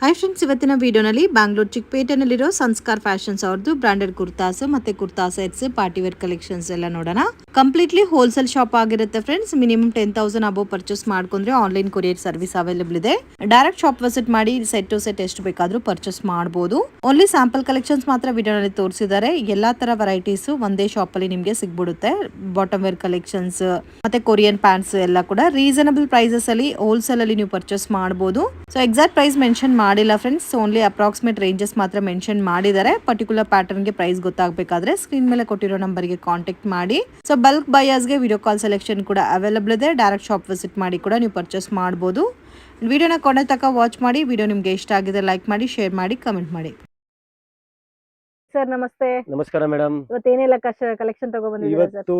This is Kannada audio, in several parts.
ಹಾಯ್ ಫ್ರೆಂಡ್ಸ್, ಇವತ್ತಿನ ವಿಡಿಯೋನಲ್ಲಿ ಬ್ಯಾಂಗ್ಳೂರ್ ಚಿಕ್ಕಪೇಟೆನಲ್ಲಿರೋ ಸಂಸ್ಕಾರ್ ಫ್ಯಾಷನ್ಸ್ ಅವ್ರದ್ದು ಬ್ರಾಂಡೆಡ್ ಕುರ್ತಾಸ್ ಮತ್ತೆ kurta sets party wear collections ಎಲ್ಲ ನೋಡೋಣ. ಕಂಪ್ಲೀಟ್ಲಿ ಹೋಲ್ಸೇಲ್ ಶಾಪ್ ಆಗಿರುತ್ತೆ ಫ್ರೆಂಡ್ಸ್. ಮಿನಿಮಮ್ 10,000 ಅಬೋ ಪರ್ಚೇಸ್ ಮಾಡ್ಕೊಂಡ್ರೆ ಆನ್ಲೈನ್ ಕೊರಿಯರ್ ಸರ್ವಿಸ್ ಅವೈಲೇಬಲ್ ಇದೆ. ಡೈರೆಕ್ಟ್ ಶಾಪ್ ವಿಸಿಟ್ ಮಾಡಿ ಸೆಟ್ ಟು ಸೆಟ್ ಎಷ್ಟು ಬೇಕಾದ್ರೂ ಪರ್ಚೇಸ್ ಮಾಡಬಹುದು. ಓನ್ಲಿ ಸ್ಯಾಂಪಲ್ ಕಲೆಕ್ಷನ್ಸ್ ಮಾತ್ರ ವಿಡಿಯೋನಲ್ಲಿ ತೋರಿಸಿದ್ದಾರೆ. ಎಲ್ಲಾ ತರ ವೆರೈಟೀಸ್ ಒಂದೇ ಶಾಪ್ ಅಲ್ಲಿ ನಿಮಗೆ ಸಿಗ್ಬಿಡುತ್ತೆ. ಬಾಟಮ್ ವೇರ್ ಕಲೆಕ್ಷನ್ಸ್ ಮತ್ತೆ ಕೊರಿಯನ್ ಪ್ಯಾಂಟ್ಸ್ ಎಲ್ಲ ಕೂಡ ರೀಸನಬಲ್ ಪ್ರೈಸಸ್ ಅಲ್ಲಿ ಹೋಲ್ಸೇಲ್ ಅಲ್ಲಿ ನೀವು ಪರ್ಚೇಸ್ ಮಾಡಬಹುದು. ಸೊ ಎಕ್ಸಾಕ್ಟ್ ಪ್ರೈಸ್ ಮೆನ್ಷನ್ ಮಾಡಿಲ್ಲ ಫ್ರೆಂಡ್ಸ್, ಓನ್ಲಿ ಅಪ್ರಾಕ್ಸಿಮೇಟ್ ರೇಂಜಸ್ ಮಾತ್ರ ಮೆನ್ಷನ್ ಮಾಡಿದ್ದಾರೆ. ಪರ್ಟಿಕ್ಯುಲರ್ ಪ್ಯಾಟರ್ನ್ ಗೆ ಪ್ರೈಸ್ ಗೊತ್ತಾಗಬೇಕಾದ್ರೆ ಸ್ಕ್ರೀನ್ ಮೇಲೆ ಕೊಟ್ಟಿರೋ ನಂಬರ್ ಗೆ ಕಾಂಟ್ಯಾಕ್ಟ್ ಮಾಡಿ. ಸೊ ಬಲ್ಕ್ ಬಯರ್ಸ್ ಗೆ ವಿಡಿಯೋ ಕಾಲ್ ಸೆಲೆಕ್ಷನ್ ಕೂಡ ಅವೈಲೇಬಲ್ ಇದೆ. ಡೈರೆಕ್ಟ್ ಶಾಪ್ ವಿಸಿಟ್ ಮಾಡಿ ಕೂಡ ನೀವು ಪರ್ಚೇಸ್ ಮಾಡಬಹುದು. ವಿಡಿಯೋನ ಕೊನೆ ತನಕ ವಾಚ್ ಮಾಡಿ. ವಿಡಿಯೋ ನಿಮಗೆ ಇಷ್ಟ ಆಗಿದೆ ಲೈಕ್ ಮಾಡಿ, ಶೇರ್ ಮಾಡಿ, ಕಮೆಂಟ್ ಮಾಡಿ. ಸರ್ ನಮಸ್ತೆ. ನಮಸ್ಕಾರ ಮೇಡಮ್. ಇವತ್ತು ಏನೆಲ್ಲ ಕಲೆಕ್ಷನ್ ತಗೊಂಡ್ಬಂದಿದ್ದೀರಾ ಸರ್? ಇವತ್ತು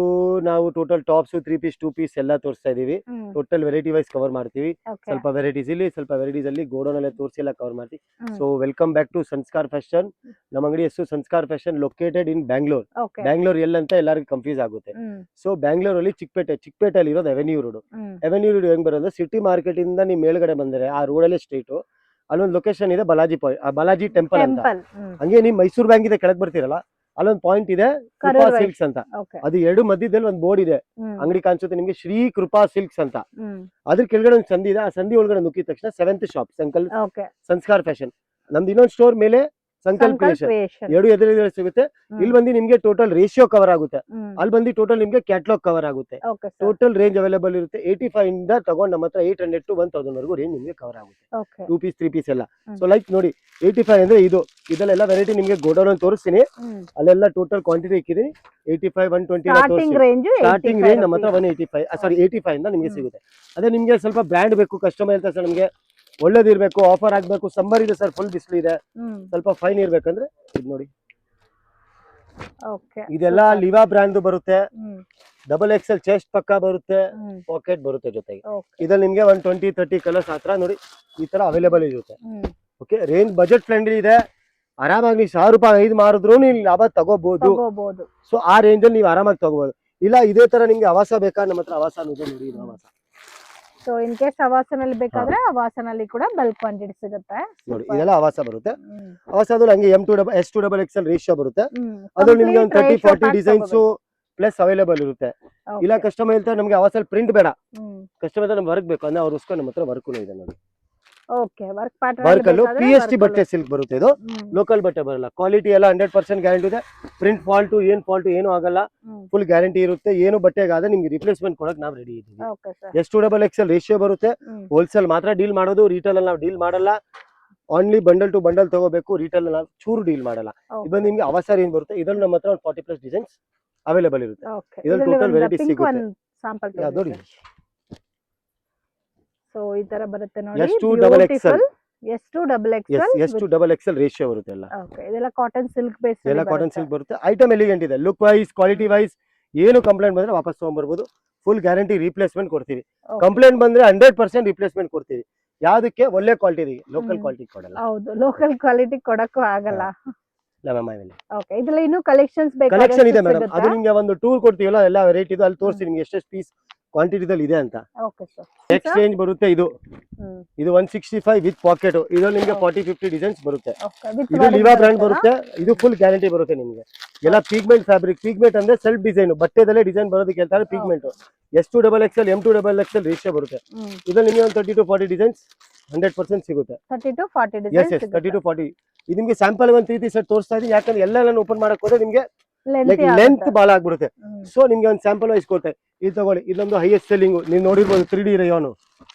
ನಾವು ಟೋಟಲ್ ಟಾಪ್ಸ್ 3 ಪೀಸ್ 2 ಪೀಸ್ ಎಲ್ಲ ತೋರಿಸ್ತಾ ಇದೀವಿ. ಟೋಟಲ್ ವೆರೈಟಿ ವೈಸ್ ಕವರ್ ಮಾಡ್ತೀವಿ. ಸ್ವಲ್ಪ ವೆರೈಟೀಸ್ ಇಲ್ಲಿ, ಸ್ವಲ್ಪ ವೆರೈಟೀಸ್ ಅಲ್ಲಿ ಗೋಡೌನ್ ಅಲ್ಲೇ ತೋರಿಸಿ ಎಲ್ಲ ಕವರ್ ಮಾಡ್ತೀವಿ. So welcome back to Sanskar Fashion. ನಮ್ಮ ಅಂಗಡಿ ಹೆಸರು Sanskar Fashion, located in Bangalore. Bangalore ಎಲ್ಲಂತ ಎಲ್ಲರಿಗೂ ಕನ್ಫ್ಯೂಸ್ ಆಗುತ್ತೆ. ಸೊ ಬ್ಯಾಂಗ್ಳೂರ್ ಅಲ್ಲಿ ಚಿಕ್ಕಪೇಟೆಯಲ್ಲಿ ಇರೋದು ಅವೆನ್ಯೂ ರೋಡ್. ಅವೆನ್ಯೂ ರೋಡ್ ಹೆಂಗ್ ಬರೋದು, ಸಿಟಿ ಮಾರ್ಕೆಟ್ ಇಂದ ನೀವು ಮೇಲ್ಗಡೆ ಬಂದರೆ ಆ ರೋಡ್ ಅಲ್ಲೇ ಸ್ಟ್ರೈಟ್ ಅಲ್ಲೊಂದು ಲೊಕೇಶನ್ ಇದೆ, ಬಾಲಾಜಿ ಟೆಂಪಲ್ ಅಂತ. ಹಂಗೆ ನೀವು ಮೈಸೂರು ಬ್ಯಾಂಕ್ ಇದೆ ಕೆಳಗೆ ಬರ್ತೀರಲ್ಲ, ಅಲ್ಲೊಂದು ಪಾಯಿಂಟ್ ಇದೆ ಕೃಪಾ ಸಿಲ್ಕ್ಸ್ ಅಂತ. ಅದು ಎರಡು ಮಧ್ಯದಲ್ಲಿ ಒಂದು ಬೋರ್ಡ್ ಇದೆ, ಅಂಗಡಿ ಕಾಣಿಸುತ್ತೆ ನಿಮ್ಗೆ, ಶ್ರೀ ಕೃಪಾ ಸಿಲ್ಕ್ಸ್ ಅಂತ. ಅದ್ರ ಕೆಳಗಡೆ ಒಂದು ಸಂಧಿ ಇದೆ. ಆ ಸಂಧಿ ಒಳಗಡೆ ನುಗ್ಗಿದ ತಕ್ಷಣ 7th ಶಾಪ್ ಸಂಸ್ಕಾರ್ ಫ್ಯಾಷನ್. ನಮ್ದು ಇನ್ನೊಂದು ಸ್ಟೋರ್ ಮೇಲೆ ಸಂಕಲ್ಪ ಕ್ರಿಯೇಷನ್, ಎರಡು ಎದುರು ಸಿಗುತ್ತೆ. ಇಲ್ಲಿ ಬಂದು ನಿಮ್ಗೆ ಟೋಟಲ್ ರೇಷಿಯೋ ಕವರ್ ಆಗುತ್ತೆ, ಅಲ್ಲಿ ಬಂದು ಟೋಟಲ್ ನಿಮ್ಗೆ ಕ್ಯಾಟ್ಲಾಗ್ ಕವರ್ ಆಗುತ್ತೆ. ಟೋಟಲ್ ರೇಂಜ್ ಅವೈಲೇಬಲ್ ಇರುತ್ತೆ. 85 ಇಂದ ತಗೊಂಡ್ ನಮ್ಮ ಹತ್ರ 800 to 1000 ವರೆಗೂ ರೇಂಜ್ ನಿಮ್ಗೆ ಕವರ್ ಆಗುತ್ತೆ. 2 ಪೀಸ್ 3 ಪೀಸ್ ಎಲ್ಲ. ಸೊ ಲೈಕ್ ನೋಡಿ, 85 ಅಂದ್ರೆ ಇದೆಲ್ಲ ವೆರೈಟಿ ನಿಮ್ಗೆ ಗೋಡೌನ್ ತೋರಿಸ್ತೀನಿ. ಅಲ್ಲೆಲ್ಲ ಟೋಟಲ್ ಕ್ವಾಂಟಿಟಿ ಇಕ್ಕಿದೀನಿ. 85 120 ಸ್ಟಾರ್ಟಿಂಗ್ ರೇಂಜ್ ನಮ್ಮ ಹತ್ರ 85 ಇಂದ ನಿಮ್ಗೆ ಸಿಗುತ್ತೆ. ಅದೇ ನಿಮ್ಗೆ ಸ್ವಲ್ಪ ಬ್ರ್ಯಾಂಡ್ ಬೇಕು, ಕಸ್ಟಮರ್ ಹೇಳ್ತಾರೆ ಸರ್ ನಮ್ಗೆ ಒಳ್ಳೇದಿರ್ಬೇಕು, ಆಫರ್ ಆಗ್ಬೇಕು, ಸಮ್ಮರ್ ಇದೆ ಸರ್, ಫುಲ್ ಬಿಸಿಲು ಇದೆ, ಸ್ವಲ್ಪ ಫೈನ್ ಇರ್ಬೇಕಂದ್ರೆ ಇದು ನೋಡಿ. ಇದೆಲ್ಲ ಲಿವಾ ಬ್ರ್ಯಾಂಡ್ ಬರುತ್ತೆ. XXL ಚೆಸ್ಟ್ ಪಕ್ಕ ಬರುತ್ತೆ, ಪಾಕೆಟ್ ಬರುತ್ತೆ ಜೊತೆಗೆ. ಇದ್ರಲ್ಲಿ ನಿಮ್ಗೆ 120-30 ಕಲರ್ಸ್ ಹತ್ರ ನೋಡಿ ಈ ತರ ಅವೈಲೇಬಲ್ ಇರುತ್ತೆ. ಓಕೆ, ರೇಂಜ್ ಬಜೆಟ್ ಫ್ರೆಂಡ್ಲಿ ಇದೆ. ಆರಾಮಾಗಿ ನೀವು 1000 ರೂಪಾಯಿ 5 ಮಾರಿದ್ರು ನೀವು ಲಾಭ ತಗೋಬಹುದು. ಸೊ ಆ ರೇಂಜ್ ಅಲ್ಲಿ ನೀವು ಆರಾಮಾಗಿ ತಗೋಬಹುದು. ಇಲ್ಲ ಇದೇ ತರ ನಿಮ್ಗೆ ಆವಾಸ ಬೇಕಾ, ನಮ್ಮ ಹತ್ರ ಆವಾಸ ಇದೆ ನೋಡಿ, ಇದು ಆವಾಸ. ಸೊ ಇನ್ ಕೇಸ್ ಆವಾಸನಲ್ಲಿ ಬೇಕಾದ್ರೆ ಆವಾಸನಲ್ಲಿ ಕೂಡ ಬಲ್ಕ್ ಕ್ವಾಂಟಿಟಿ ಸಿಗುತ್ತೆ ನೋಡಿ. ಇದೆಲ್ಲ ಆವಾಸ ಬರುತ್ತೆ. ಆವಾಸದಲ್ಲಿ ಹಂಗೆ S2XL ರೇಷಿಯೋ ಬರುತ್ತೆ. ಅದ್ರಲ್ಲಿ ನಿಮ್ಗೆ ಒಂದು 30-40 ಡಿಸೈನ್ಸ್ ಪ್ಲಸ್ ಅವೈಲೇಬಲ್ ಇರುತ್ತೆ. ಇಲ್ಲ ಕಸ್ಟಮರ್ ಹೇಳ್ತಾರೆ ನಮ್ಗೆ ಆವಾಸಲ್ಲಿ ಪ್ರಿಂಟ್ ಬೇಡ, ಕಸ್ಟಮರ್ ನಮ್ಗೆ ವರ್ಕ್ ಬೇಕು ಅಂದ್ರೆ ಅವ್ರಿಗೋಸ್ಕರ ನಮ್ಮ ಹತ್ರ ವರ್ಕ್ ಇದೆ ನೋಡಿ. ವರ್ಕ್ ಅಲ್ಲೂ PST ಬಟ್ಟೆ ಸಿಲ್ಕ್ ಬರುತ್ತೆ. ಇದು ಲೋಕಲ್ ಬಟ್ಟೆ ಬರಲ್ಲ. ಕ್ವಾಲಿಟಿ ಎಲ್ಲ 100% ಗ್ಯಾರಂಟಿ ಇದೆ. ಪ್ರಿಂಟ್ ಫಾಲ್ಟ್ ಏನು ಆಗಲ್ಲ, ಫುಲ್ ಗ್ಯಾರಂಟಿ ಇರುತ್ತೆ. ಏನು ಬಟ್ಟೆಗಾದ್ರೆ ನಿಮ್ಗೆ ರಿಪ್ಲೇಸ್ಮೆಂಟ್ ಕೊಡಕ್ ನಾವು ರೆಡಿ ಇದ್ದೀವಿ. S2XL ರೇಷಿಯೋ ಬರುತ್ತೆ. ಹೋಲ್ಸೇಲ್ ಮಾತ್ರ ಡೀಲ್ ಮಾಡೋದು, ರಿಟೇಲ್ ಅಲ್ಲಿ ನಾವು ಡೀಲ್ ಮಾಡಲ್ಲ. ಓನ್ಲಿ ಬಂಡಲ್ ಟು ಬಂಡಲ್ ತಗೋಬೇಕು, ರಿಟೇಲ್ ನಾವು ಚೂರು ಡೀಲ್ ಮಾಡಲ್ಲ. ಇದು ನಿಮ್ಗೆ ಆವಾಸ ರೇಂಜ್ ಬರುತ್ತೆ. ಇದ್ರಲ್ಲಿ ನಮ್ಮ ಹತ್ರ 40+ ಡಿಸೈನ್ಸ್ ಅವೈಲೇಬಲ್ ಇರುತ್ತೆ. ಇದ್ರಲ್ಲಿ ಟೋಟಲ್ ವೆರೈಟಿ ಸಿಗುತ್ತೆ. ನೋಡಿ, ಸೊ ಈ ತರ ಬರುತ್ತೆ ನೋಡಿ. S2XL ರೇಷಿಯೋ ಬರುತ್ತೆ ಎಲ್ಲ. ಇದೆಲ್ಲ ಕಾಟನ್ ಸಿಲ್ಕ್ ಬೇಸ್, ಎಲ್ಲ ಕಾಟನ್ ಸಿಲ್ಕ್ ಬರುತ್ತೆ. ಐಟಮ್ ಎಲಿಗೆಂಟ್ ಇದೆ. ಲುಕ್ ವೈಸ್, ಕ್ವಾಲಿಟಿ ವೈಸ್ ಏನು ಕಂಪ್ಲೇಂಟ್ ಬಂದ್ರೆ ವಾಪಸ್ ತಗೊಂಡ್ಬರ್ಬೋದು. ಫುಲ್ ಗ್ಯಾರಂಟಿ ರೀಪ್ಲೇಸ್ಮೆಂಟ್ ಕೊಡ್ತೀವಿ. ಕಂಪ್ಲೇಂಟ್ ಬಂದ್ರೆ 100% ರೀಪ್ಲೇಸ್ಮೆಂಟ್ ಕೊಡ್ತೀವಿ. ಯಾವ್ದಕ್ಕೆ? ಒಳ್ಳೆ ಕ್ವಾಲಿಟಿ, ಲೋಕಲ್ ಕ್ವಾಲಿಟಿ ಕೊಡಲ್ಲ. ಹೌದು, ಲೋಕಲ್ ಕ್ವಾಲಿಟಿ ಕೊಡಕ್ಕೂ ಆಗಲ್ಲ. ಇದೆಲ್ಲ ಇನ್ನು ಕಲೆಕ್ಷನ್ಸ್ ಕಲೆಕ್ಷನ್ ಇದೆ ಮೇಡಮ್. ಅದು ನಿಮ್ಗೆ ಒಂದು ಟೂರ್ ಕೊಡ್ತೀವಲ್ಲ, ಎಲ್ಲ ವೆರೈಟಿ ಇದು ಅಲ್ಲಿ ತೋರಿಸಿ ನಿಮ್ಗೆ ಎಷ್ಟೆಷ್ಟು ಪೀಸ್ ಕ್ವಾಂಟಿಟಿದಲ್ಲಿ ಇದೆ ಅಂತ. ಎಕ್ಸ್ಚೇಂಜ್ ಬರುತ್ತೆ. ಇದು 165 ವಿತ್ ಪಾಕೆಟ್. ಇದರಲ್ಲಿ ನಿಮ್ಗೆ 40-50 ಡಿಸೈನ್ಸ್ ಬರುತ್ತೆ. ಇದು ಲಿವಾ ಬ್ರ್ಯಾಂಡ್ ಬರುತ್ತೆ. ಇದು ಫುಲ್ ಗ್ಯಾರಂಟಿ ಬರುತ್ತೆ ನಿಮ್ಗೆ. ಎಲ್ಲ ಪಿಗ್ಮೆಂಟ್ ಫ್ಯಾಬ್ರಿಕ್. ಪಿಗ್ಮೆಂಟ್ ಅಂದ್ರೆ ಸೆಲ್ಫ್ ಡಿಸೈನ್, ಬಟ್ಟೆದಲ್ಲೇ ಡಿಸೈನ್ ಬರೋದಕ್ಕೆ ಹೇಳ್ತಾರೆ ಪಿಗ್ಮೆಂಟ್. S2XL M2XL ರೇಷಿಯೋ ಬರುತ್ತೆ. ಇದ್ರಲ್ಲಿ ನಿಮ್ಗೆ ಒಂದು 30-40 ಡಿಸೈನ್ಸ್ 100% ಸಿಗುತ್ತೆ. 30 to 40 ಡಿಸೈನ್ಸ್. 30 to 40. ಇದು ನಿಮ್ಗೆ ಸ್ಯಾಂಪಲ್ ಒಂದು 3 ಸೆಟ್ ತೋರಿಸ್ತಾ ಇದೀನಿ. ಯಾಕಂದ್ರೆ ಎಲ್ಲ ಓಪನ್ ಮಾಡಕ್ ಹೋದ್ರೆ ನಿಮ್ಗೆ ಲೆಂತ್ ಬಾಳ ಆಗ್ಬಿಡುತ್ತೆ. ಸೊ ನಿಮ್ಗೆ ಒಂದು ಸ್ಯಾಂಪಲ್ ವೈಸ್ ಕೊಟ್ಟೆ. ಇದು ತಗೊಳ್ಳಿ, ಇದೊಂದು ಹೈಯೆಸ್ಟ್ ಸೆಲ್ಲಿಂಗ್. ನೀವು ನೋಡಿರ್ಬೋದು 3D ರೇಯಾನ್,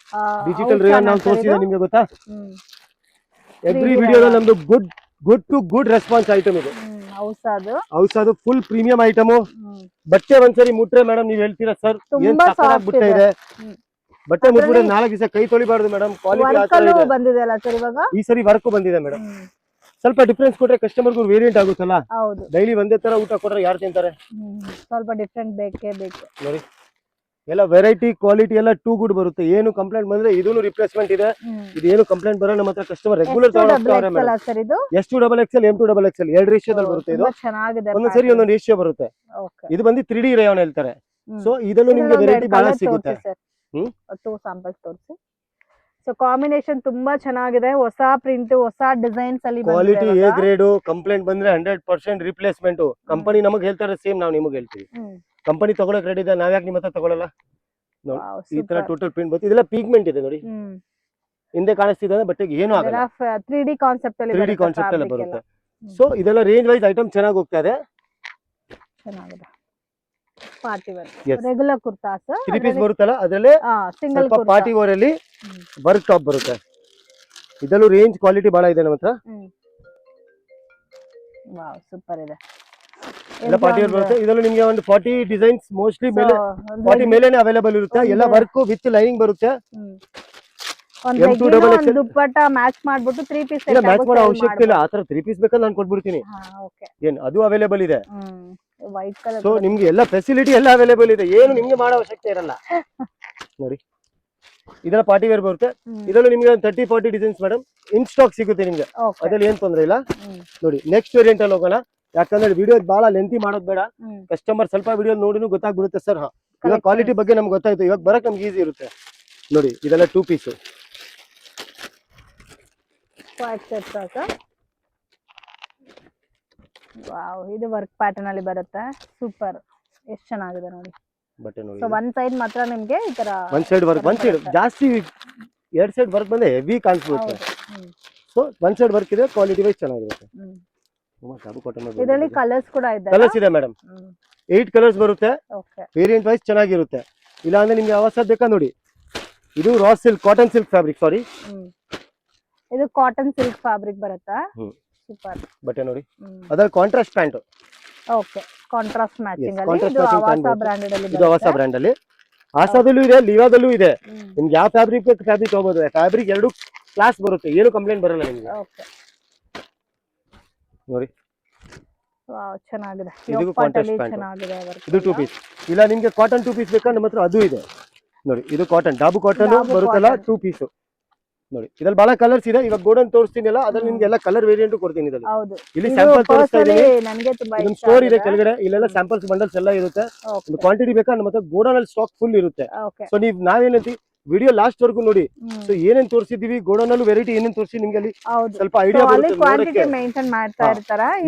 ಡಿಜಿಟಲ್ ರೇಯಾನ್ ನಾವು ತೋರಿಸಿದೆ ನಿಮ್ಗೆ ಗೊತ್ತಾ. ಎವ್ರಿ ವಿಡಿಯೋದಲ್ಲಿ ನಮ್ದು ಗುಡ್ ರೆಸ್ಪಾನ್ಸ್ ಐಟಮ್ ಇದು. ಹೌದು, ಫುಲ್ ಪ್ರೀಮಿಯಂ ಐಟಮ್. ಬಟ್ಟೆ ಒಂದ್ಸರಿ ಮುಟ್ರೆ ಮೇಡಮ್ ನೀವು ಹೇಳ್ತೀರಾ ಸರ್ ಏನ್ ಸಕ್ಕತ್ತಾಗ್ಬಿಟ್ಟೆ ಇದೆ. ಬಟ್ಟೆ ಮುಟ್ಬಿಟ್ರೆ 4 ದಿವಸ ಕೈ ತೊಳಿಬಾರ್ದು ಮೇಡಮ್. ಕ್ವಾಲಿಟಿ ಈ ಸರಿ ವರ್ಕ್ ಬಂದಿದೆ ಮೇಡಮ್. ಸ್ವಲ್ಪ ಡಿಫ್ರೆನ್ಸ್ ಕೊಟ್ರೆ ಕಸ್ಟಮರ್ಗೂ ವೇರಿಯಂಟ್ ಆಗುತ್ತಲ್ಲ. ಡೈಲಿ ಒಂದೇ ತರ ಊಟ ಕೊಟ್ರೆ ಯಾರು ತಿಂತಾರೆ? ಸ್ವಲ್ಪ ಡಿಫ್ರೆಂಟ್ ಬೇಕೇ ಬೇಕು ನೋಡಿ. ಎಲ್ಲ ವೆರೈಟಿ ಕ್ವಾಲಿಟಿ ಎಲ್ಲ ಟೂ ಗುಡ್ ಬರುತ್ತೆ. ಏನು ಕಂಪ್ಲೇಂಟ್ ಬಂದ್ರೆ ಇದೂ ರಿಪ್ಲೇಸ್ಮೆಂಟ್ ಇದೆ. ಇದು ಏನು ಕಂಪ್ಲೇಂಟ್ ಬರೋ ನಮ್ಮ ಹತ್ರ ಕಸ್ಟಮರ್ ರೆಗ್ಯುಲರ್ S2XL M2XL 2 ರೇಷಿಯೋದಲ್ಲಿ ಬರುತ್ತೆ. ಇದು ಒಂದೊಂದ್ಸರಿ ಒಂದೊಂದು ರೇಷಿಯೋ ಬರುತ್ತೆ. ಇದು ಬಂದು 3D ರೇಯಾನ್ ಹೇಳ್ತಾರೆ. ಸೊ ಇದರಲ್ಲೂ ನಿಮ್ಗೆ ವೆರೈಟಿ ಬಹಳ ಸಿಗುತ್ತೆ. ಸೊ ಕಾಂಬಿನೇಷನ್ ತುಂಬಾ ಚೆನ್ನಾಗಿದೆ, ಹೊಸ ಪ್ರಿಂಟ್ ಹೊಸ ಡಿಸೈನ್ಸ್ ಅಲ್ಲಿ ಕ್ವಾಲಿಟಿ ಎ ಗ್ರೇಡ್, ಕಂಪ್ಲೇಂಟ್ ಬಂದ್ರೆ 100% ರಿಪ್ಲೇಸ್ಮೆಂಟ್. ಕಂಪನಿ ನಮಗೆ ಹೇಳ್ತಾರೆ ಸೇಮ್, ನಾವು ನಿಮಗೆ ಹೇಳ್ತೀವಿ. ಕಂಪನಿ ತಗೊಳಕ್ ರೆಡಿ ಇದೆ, ನಾವ್ಯಾಕೆ ನಿಮ್ಮ ಹತ್ರ ತಗೊಳಲ್ಲ ನೋಡಿ. ಈ ತರ ಟೋಟಲ್ ಪ್ರಿಂಟ್ ಬರುತ್ತೆ, ಇದೆಲ್ಲ ಪಿಗ್ಮೆಂಟ್ ಇದೆ ನೋಡಿ, ಹಿಂದೆ ಕಾಣಿಸ್ತಿದೆ ಬಟ್ಟೆಗೆ ಏನು ಆಗಲ್ಲ. 3D ಕಾನ್ಸೆಪ್ಟ್ ಅಲ್ಲಿ 3D ಕಾನ್ಸೆಪ್ಟ್ ಎಲ್ಲ ಬರುತ್ತೆ. ಸೊ ಇದೆಲ್ಲ ರೇಂಜ್ ವೈಸ್ ಐಟಮ್ ಚೆನ್ನಾಗಿ ಹೋಗ್ತಾ ಇದೆ. ಚೆನ್ನಾಗಿದೆ. Party wear regular kurtas 3 piece ಬರುತ್ತಲ್ಲ, ಅದರಲ್ಲಿ ಸಿಂಗಲ್ ಸ್ವಲ್ಪ ಪಾರ್ಟಿ ವೇರ್ ಅಲ್ಲಿ ವರ್ಕ್ ಟಾಪ್ ಬರುತ್ತೆ. ಇದರಲ್ಲೂ ರೇಂಜ್ ಕ್ವಾಲಿಟಿ ಬಹಳ ಇದೆ ನಮ್ಮ ಹತ್ರ. ವಾವ್ ಸೂಪರ್ ಇದೆ. ಎಲ್ಲ ಪಾರ್ಟಿ ವೇರ್ ಬರುತ್ತೆ. ಇದರಲ್ಲೂ ನಿಮಗೆ ಒಂದು 40 ಡಿಸೈನ್ಸ್ ಮೋಸ್ಟ್ಲಿ ಮೇಲೆ 40 ಮೇಲೇನೆ ಅವೈಲೇಬಲ್ ಇರುತ್ತೆ. ಎಲ್ಲ ವರ್ಕ್ ವಿತ್ ಲೈನಿಂಗ್ ಬರುತ್ತೆ. ಒಂದು ದುಪ್ಪಟ್ಟ ಮ್ಯಾಚ್ ಮಾಡ್ಬಿಟ್ಟು 3 ಪೀಸ್ ಇಲ್ಲ ಮ್ಯಾಚ್ ಮಾಡೋ ಅವಶ್ಯಕತೆ ಇಲ್ಲ. ಆತರ 3 ಪೀಸ್ ಬೇಕಾದ್ರೆ ನಾನು ಕೊಟ್ಬಿಡ್ತೀನಿ. ಏನು ಅದು ಅವೈಲೇಬಲ್ ಇದೆ. White colour. ಸೊ ನಿಮ್ಗೆ ಎಲ್ಲ ಫೆಸಿಲಿಟಿ ಎಲ್ಲ ಅವೈಲೇಬಲ್ ಇದೆ, ಏನು ನಿಮ್ಗೆ ಮಾಡೋ ಅವಶ್ಯಕತೆ ಇರಲ್ಲ ನೋಡಿ. ಇದೆಲ್ಲ ಪಾರ್ಟಿ ವೇರ್ ಬರುತ್ತೆ. ಇದರಲ್ಲೂ ನಿಮ್ಗೆ 30-40 ಡಿಸೈನ್ಸ್ ಮೇಡಮ್ ಇನ್ ಸ್ಟಾಕ್ ಸಿಗುತ್ತೆ ನಿಮ್ಗೆ, ಅದ್ರಲ್ಲಿ ಏನ್ ತೊಂದ್ರೆ ಇಲ್ಲ. ನೋಡಿ ನೆಕ್ಸ್ಟ್ ವೇರಿಯಂಟ್ ಅಲ್ಲಿ ಹೋಗೋಣ, ಯಾಕಂದ್ರೆ ವಿಡಿಯೋ ಬಹಳ ಲೆಂತಿ ಮಾಡೋದು ಬೇಡ. ಕಸ್ಟಮರ್ ಸ್ವಲ್ಪ ವಿಡಿಯೋ ನೋಡಿನೂ ಗೊತ್ತಾಗ್ಬಿಡುತ್ತೆ ಸರ್. ಇವಾಗ ಕ್ವಾಲಿಟಿ ಬಗ್ಗೆ ನಮ್ಗೆ ಗೊತ್ತಾಯ್ತು, ಇವಾಗ ಬರಕ್ ನಮ್ಗೆ ಈಸಿ ಇರುತ್ತೆ ನೋಡಿ. ಇದೆಲ್ಲ 2 ಪೀಸ್ ವಾವ್, ಇದು ವರ್ಕ್ ಪ್ಯಾಟರ್ನ್ ಅಲ್ಲಿ ಬರುತ್ತೆ. ಸೂಪರ್, ಎಷ್ಟು ಚೆನ್ನಾಗಿದೆ ನೋಡಿ ಬಟ್ಟೆ ನೋಡಿ. ಸೊ ಒಂದ್ ಸೈಡ್ ಮಾತ್ರ ನಿಮ್ಗೆ ಈ ತರ ಒಂದ್ ಸೈಡ್ ವರ್ಕ್, ಒಂದ್ ಸೈಡ್ ಜಾಸ್ತಿ, ಎರಡ್ ಸೈಡ್ ವರ್ಕ್ ಬಂದ್ರೆ ಹೆವಿ ಕಾಣಿಸ್ಬಿಡುತ್ತೆ. ಸೊ ಒಂದ್ ಸೈಡ್ ವರ್ಕ್ ಇದೆ, ಕ್ವಾಲಿಟಿ ವೈಸ್ ಚೆನ್ನಾಗಿರುತ್ತೆ. ಇದರಲ್ಲಿ ಕಲರ್ಸ್ ಕೂಡ ಇದೆ. ಕಲರ್ಸ್ ಇದೆ ಮೇಡಮ್, 8 ಕಲರ್ಸ್ ಬರುತ್ತೆ. ವೇರಿಯಂಟ್ ವೈಸ್ ಚೆನ್ನಾಗಿರುತ್ತೆ. ಇಲ್ಲ ಅಂದ್ರೆ ನಿಮ್ಗೆ ಯಾವ ಬೇಕಾ ನೋಡಿ. ಇದು raw silk, cotton silk fabric, sari ಇದು ಕಾಟನ್ ಸಿಲ್ಕ್ ಫ್ಯಾಬ್ರಿಕ್ ಬರುತ್ತಾ. ಸೂಪರ್ ಬಟ್ಟೆ ನೋಡಿ. ಅದರ contrast pant. Okay, contrast matching ಅಲ್ಲಿ ಇದು ಆವಾಸ ಬ್ರಾಂಡೆಡ್ ಅಲ್ಲಿ. ಇದು ಆವಾಸ ಬ್ರಾಂಡ್ ಅಲ್ಲಿ, ಆಸಾದಲ್ಲೂ ಇದೆ, ಲಿವಾದಲ್ಲೂ ಇದೆ. ನಿಮ್ಗೆ ಯಾವ ಫ್ಯಾಬ್ರಿಕ್ ಬೇಕು ಫ್ಯಾಬ್ರಿಕ್ ಹೋಗ್ಬೋದು. ಫ್ಯಾಬ್ರಿಕ್ 2 ಕ್ಲಾಸ್ ಬರುತ್ತೆ, ಏನು ಕಂಪ್ಲೇಂಟ್ ಬರಲ್ಲ ನಿಮ್ಗೆ. ಓಕೆ ನೋಡಿ ವಾವ್, ಚೆನ್ನಾಗಿದೆ. ಇದು ಕಾಂಟ್ರಾಸ್ಟ್ ಪ್ಯಾಂಟ್, ಚೆನ್ನಾಗಿದೆ. ಇದು 2 ಪೀಸ್. ಇಲ್ಲ ನಿಮ್ಗೆ ಕಾಟನ್ 2 ಪೀಸ್ ಬೇಕಾ, ನಮ್ಮ ಹತ್ರ ಅದು ಇದೆ ನೋಡಿ. ಇದು ಕಾಟನ್, ಡಾಬು ಕಾಟನ್ ಬರುತ್ತಲ್ಲ 2 ಪೀಸ್ ನೋಡಿ. ಇದ್ರಲ್ಲಿ ಬಹಳ ಕಲರ್ಸ್ ಇದೆ. ಇವಾಗ ಗೋಲ್ಡನ್ ತೋರಿಸ್ತೀನಲ್ಲ, ಅದ್ರಲ್ಲಿ ನಿಮ್ಗೆ ಎಲ್ಲ ಕಲರ್ ವೇರಿಯಂಟ್ ಕೊಡ್ತೀನಿ. ಇಲ್ಲಿ ಸ್ಯಾಂಪಲ್ ತೋರಿಸ್ತಾ ಇದೀನಿ. ಇದೊಂದು ಸ್ಟೋರ್ ಇದೆ ಕೆಳಗಡೆ, ಇಲ್ಲೆಲ್ಲ ಸ್ಯಾಂಪಲ್ಸ್ ಬಂಡಲ್ಸ್ ಎಲ್ಲ ಇರುತ್ತೆ. ಕ್ವಾಂಟಿಟಿ ಬೇಕಾ ನಮ್ಮ ಹತ್ರ ಗೋಡನ್ ಅಲ್ಲಿ ಸ್ಟಾಕ್ ಫುಲ್ ಇರುತ್ತೆ. ಸೊ ನಾವೇನಂತೀವಿ ವಿಡಿಯೋ ಲಾಸ್ಟ್ ವರ್ಗು ನೋಡಿ. ಸೊ ಏನೇನ್ ತೋರಿಸಿದೀವಿ ಗೋಡನ್ ಅಲ್ಲೂ ವೆರೈಟಿ ಏನೇನ್ ತೋರಿಸಿ ನಿಮ್ಗೆ ಅಲ್ಲಿ ಸ್ವಲ್ಪ ಐಡಿಯಾ ಬರುತ್ತೆ.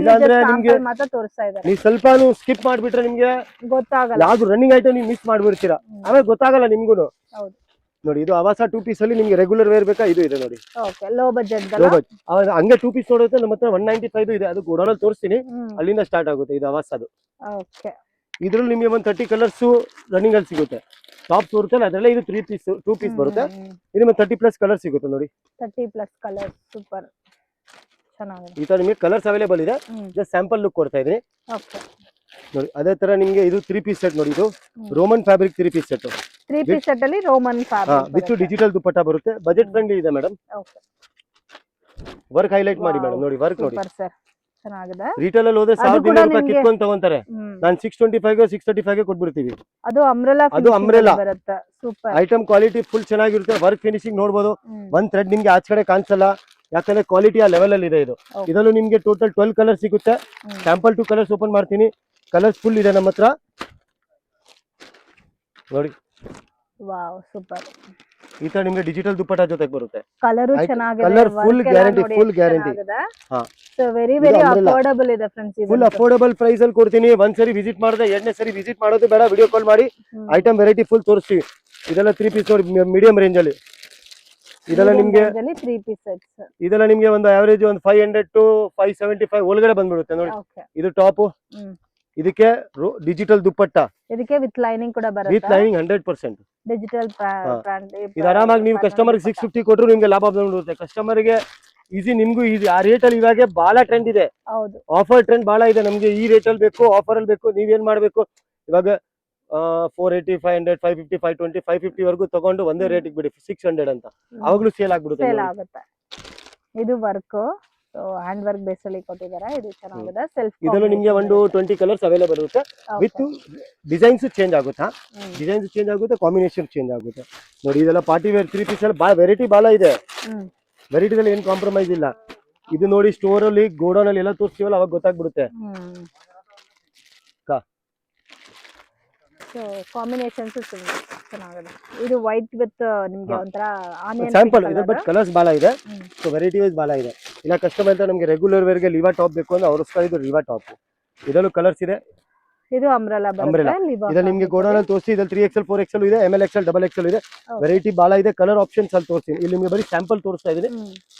ಇಲ್ಲಾಂದ್ರೆ ನಿಮ್ಗೆ ನೀವು ಸ್ವಲ್ಪ ಸ್ಕಿಪ್ ಮಾಡ್ಬಿಟ್ರೆ ನಿಮ್ಗೆ ಗೊತ್ತಾಗಲ್ಲ. ಯಾವ್ದು ರನ್ನಿಂಗ್ ಐಟಮ್ ನೀವು ಮಿಸ್ ಮಾಡ್ಬಿಡ್ತೀರಾ, ಆಮೇಲೆ ಗೊತ್ತಾಗಲ್ಲ ನಿಮ್ಗೂ ನೋಡಿ. ಇದು ಆವಾಸ 2 ಪೀಸ್ ಅಲ್ಲಿ ನಿಮ್ಗೆ ರೆಗ್ಯುಲರ್ ವೇರ್ ಬೇಕಾ, ಇದು ಇದೆ ನೋಡಿ. ಲೋ ಬಜೆಟ್ ಹಂಗೆ 2 ಪೀಸ್ ನೋಡುತ್ತೆ ನಮ್ಮ ಹತ್ರ 195 ಇದೆ. ಅದು ಗೋಡನ್ ಅಲ್ಲಿ ತೋರಿಸ್ತೀನಿ, ಅಲ್ಲಿಂದ ಸ್ಟಾರ್ಟ್ ಆಗುತ್ತೆ. ಇದು ಆವಾಸದು. ಇದ್ರಲ್ಲಿ ನಿಮ್ಗೆ ಒಂದು 30 ಕಲರ್ಸ್ ರನ್ನಿಂಗ್ ಅಲ್ಲಿ ಸಿಗುತ್ತೆ. ಟಾಪ್ಸ್ ಬರುತ್ತೆ ಅದರಲ್ಲೇ, ಇದು 2 ಪೀಸ್ ಬರುತ್ತೆ. ಇದು 30+ ಕಲರ್ ಸಿಗುತ್ತೆ ನೋಡಿ. 30+ ಕಲರ್, ಸೂಪರ್ ಚೆನ್ನಾಗಿದೆ. ಈ ತರ ನಿಮಗೆ ಕಲರ್ಸ್ ಅವೈಲೇಬಲ್ ಇದೆ. ಜಸ್ಟ್ ಸ್ಯಾಂಪಲ್ ಲುಕ್ ಕೊಡ್ತಾ ಇದೀನಿ ನೋಡಿ. ಅದೇ ತರ ನಿಮ್ಗೆ ಇದು 3 ಪೀಸ್ ಸೆಟ್ ನೋಡಿ. ಇದು Roman fabric 3 piece set. 3 piece set ಅಲ್ಲಿ Roman fabric with digital dupatta ಬರುತ್ತೆ. ಬಜೆಟ್ ಫ್ರೆಂಡ್ಲಿ ಇದೆ ಮೇಡಮ್. ವರ್ಕ್ ಹೈಲೈಟ್ ಮಾಡಿ ಮೇಡಮ್ ನೋಡಿ. ವರ್ಕ್ ನೋಡಿ ಸರ್, ಚೆನ್ನಾಗಿದೆ. ರಿಟೇಲ್ ಅಲ್ಲಿ ಹೋದ್ರೆ 1200 ರೂಪಾಯಿ ಕಿತ್ಕೊಂಡು ತಗೊಂತಾರೆ. ನಾನು 625 635 ಕೊಟ್ಬಿಡ್ತೀವಿ. ಅದು ಅಂಬ್ರೆಲಾ ಬರುತ್ತೆ. ಸೂಪರ್ ಐಟಮ್ ಕ್ವಾಲಿಟಿ ಫುಲ್ ಚೆನ್ನಾಗಿರುತ್ತೆ. ವರ್ಕ್ ಫಿನಿಶಿಂಗ್ ನೋಡಬಹುದು. ಒಂದ್ ಥ್ರೆಡ್ ನಿಮ್ಗೆ ಆಚೆ ಕಡೆ ಕಾಣಿಸಲ್ಲ, ಯಾಕಂದ್ರೆ ಕ್ವಾಲಿಟಿ ಆ ಲೆವೆಲ್ ಅಲ್ಲಿ ಇದೆ. ಇದರಲ್ಲೂ ನಿಮ್ಗೆ ಟೋಟಲ್ 12 ಕಲರ್ ಸಿಗುತ್ತೆ. ಸ್ಯಾಂಪಲ್ 2 ಕಲರ್ಸ್ ಓಪನ್ ಮಾಡ್ತೀನಿ. ಕಲರ್ಸ್ ಫುಲ್ ಇದೆ ನಮ್ಮ ಹತ್ರ ನೋಡಿ. Wow, super. ಈ ತರ ನಿಮ್ಗೆ ಡಿಜಿಟಲ್ ದುಪ್ಪಟ್ಟ ಜೊತೆಗೆ ಬರುತ್ತೆ. ಕಲರ್ ಚೆನ್ನಾಗಿದೆ, colour full guarantee, full guarantee. So very affordable ಇದೆ ಫ್ರೆಂಡ್ಸ್. ಫುಲ್ ಅಫೋರ್ಡಬಲ್ ಪ್ರೈಸ್ ಅಲ್ಲಿ ಕೊಡ್ತೀನಿ. ಒಂದ್ಸರಿ ವಿಸಿಟ್ ಮಾಡಿದ್ರೆ 2ನೇ ಸರಿ ವಿಸಿಟ್ ಮಾಡೋದು ಬೇಡ, ವಿಡಿಯೋ ಕಾಲ್ ಮಾಡಿ ಐಟಮ್ ವೆರೈಟಿ ಫುಲ್ ತೋರಿಸ್ತೀವಿ. ಇದೆಲ್ಲ 3 ಪೀಸ್ ನೋಡಿ, ಮೀಡಿಯಂ ರೇಂಜ್ ಅಲ್ಲಿ. ಇದೆಲ್ಲ ನಿಮ್ಗೆ 3 ಪೀಸ್ ಸೆಟ್ಸ್. ಇದೆಲ್ಲ ನಿಮ್ಗೆ ಒಂದು ಅವರೇಜ್ ಒಂದು 500 to 575 ಒಳಗಡೆ ಬಂದ್ಬಿಡುತ್ತೆ ನೋಡಿ. ಇದು ಟಾಪ್, ಇದಕ್ಕೆ ಡಿಜಿಟಲ್ ದುಪ್ಪಟ್ಟ, ಇದಕ್ಕೆ ವಿತ್ ಲೈನಿಂಗ್ ಕೂಡ ಬರುತ್ತೆ. With lining 100% digital brand. ಇದು ಆರಾಮಾಗಿ ನೀವು ಕಸ್ಟಮರ್ 650 ಕೊಟ್ಟರು ನಿಮ್ಗೆ ಲಾಭ ಬಂದ್ಬಿಡುತ್ತೆ. ಕಸ್ಟಮರ್ ಗೆ ಈಸಿ, ನಿಮ್ಗೂ ಈಸಿ. ಆ ರೇಟ್ ಅಲ್ಲಿ ಇವಾಗ ಬಹಳ ಟ್ರೆಂಡ್ ಇದೆ. ಆಫರ್ ಟ್ರೆಂಡ್ ಬಹಳ ಇದೆ. ನಮ್ಗೆ ಈ ರೇಟ್ ಅಲ್ಲಿ ಬೇಕು, ಆಫರ್ ಅಲ್ಲಿ ಬೇಕು. ನೀವೇನ್ ಮಾಡ್ಬೇಕು, ಇವಾಗ 480, 500, 550, 520, 550 ವರೆಗೂ ತಗೊಂಡು ಒಂದೇ ರೇಟಿಗೆ ಬಿಡಿ 600 ಅಂತ. ಅವಾಗ್ಲೂ ಸೇಲ್ ಆಗ್ಬಿಡುತ್ತೆ. ಇದು work, so hand work base ಅಲ್ಲಿ ಕೊಟ್ಟಿದ್ದಾರೆ. ಇದು ಚೆನ್ನಾಗಿದೆ. ಸೆಲ್ಫ್ ಇದನ್ನು ನಿಮಗೆ ಒಂದು 20 ಕಲರ್ಸ್ ಅವೈಲೇಬಲ್ ಇರುತ್ತೆ. ವಿತ್ ಡಿಸೈನ್ಸ್ ಚೇಂಜ್ ಆಗುತ್ತಾ, ಡಿಸೈನ್ಸ್ ಚೇಂಜ್ ಆಗುತ್ತೆ, ಕಾಂಬಿನೇಷನ್ ಚೇಂಜ್ ಆಗುತ್ತೆ ನೋಡಿ. ಇದೆಲ್ಲ ಪಾರ್ಟಿ ವೇರ್ 3 ಪೀಸ್ ಅಲ್ಲಿ ಬಹಳ ವೆರೈಟಿ ಬಹಳ ಇದೆ. ವೆರೈಟಿದಲ್ಲಿ ಏನು ಕಾಂಪ್ರಮೈಸ್ ಇಲ್ಲ. ಇದು ನೋಡಿ ಸ್ಟೋರ್ ಅಲ್ಲಿ ಗೋಡೌನ್ ಅಲ್ಲಿ ಎಲ್ಲ ತೋರಿಸ್ತೀವಲ್ಲ, ಅವಾಗ ಗೊತ್ತಾಗ್ಬಿಡುತ್ತೆ. ಸೊ ಕಾಂಬಿನೇಷನ್ಸ್ ಚೆನ್ನಾಗಿದೆ. ಇದು ವೈಟ್ ವಿತ್ ನಿಮ್ಗೆ ಹಾ. ಒಂಥರ ಆನಿಯನ್ ಸ್ಯಾಂಪಲ್ ಇದೆ ಬಟ್ ಕಲರ್ಸ್ ಭಾಳ ಇದೆ. ಸೊ ವೆರೈಟಿ ವೈಸ್ ಭಾಳ ಇದೆ. ಇಲ್ಲ ಕಸ್ಟಮರ್ ಅಂತ ನಮಗೆ ರೆಗ್ಯುಲರ್ ವೇರ್ಗೆ ಲಿವಾ ಟಾಪ್ ಬೇಕು ಅಂದ್ರೆ ಅವ್ರ ಇದು ಲಿವಾ ಟಾಪ್. ಇದರಲ್ಲೂ ಕಲರ್ಸ್ ಇದೆ. ಇದು ಅಂಬ್ರೆಲಾ ಅಂಬ್ರೆಲಾ ಇದ್ರಲ್ಲಿ ನಿಮಗೆ ಗೋಡೌನಲ್ಲಿ ತೋರಿಸಿ ಇದ್ರಲ್ಲಿ 3XL 4XL ಇದೆ, ML XL XXL ಇದೆ. ವೆರೈಟಿ ಭಾಳ ಇದೆ. ಕಲರ್ ಆಪ್ಷನ್ಸ್ ಅಲ್ಲಿ ತೋರಿಸ್ತೀನಿ. ಇಲ್ಲಿ ನಿಮಗೆ ಬರೀ ಸ್ಯಾಂಪಲ್ ತೋರಿಸ್ತಾ ಇದೀನಿ.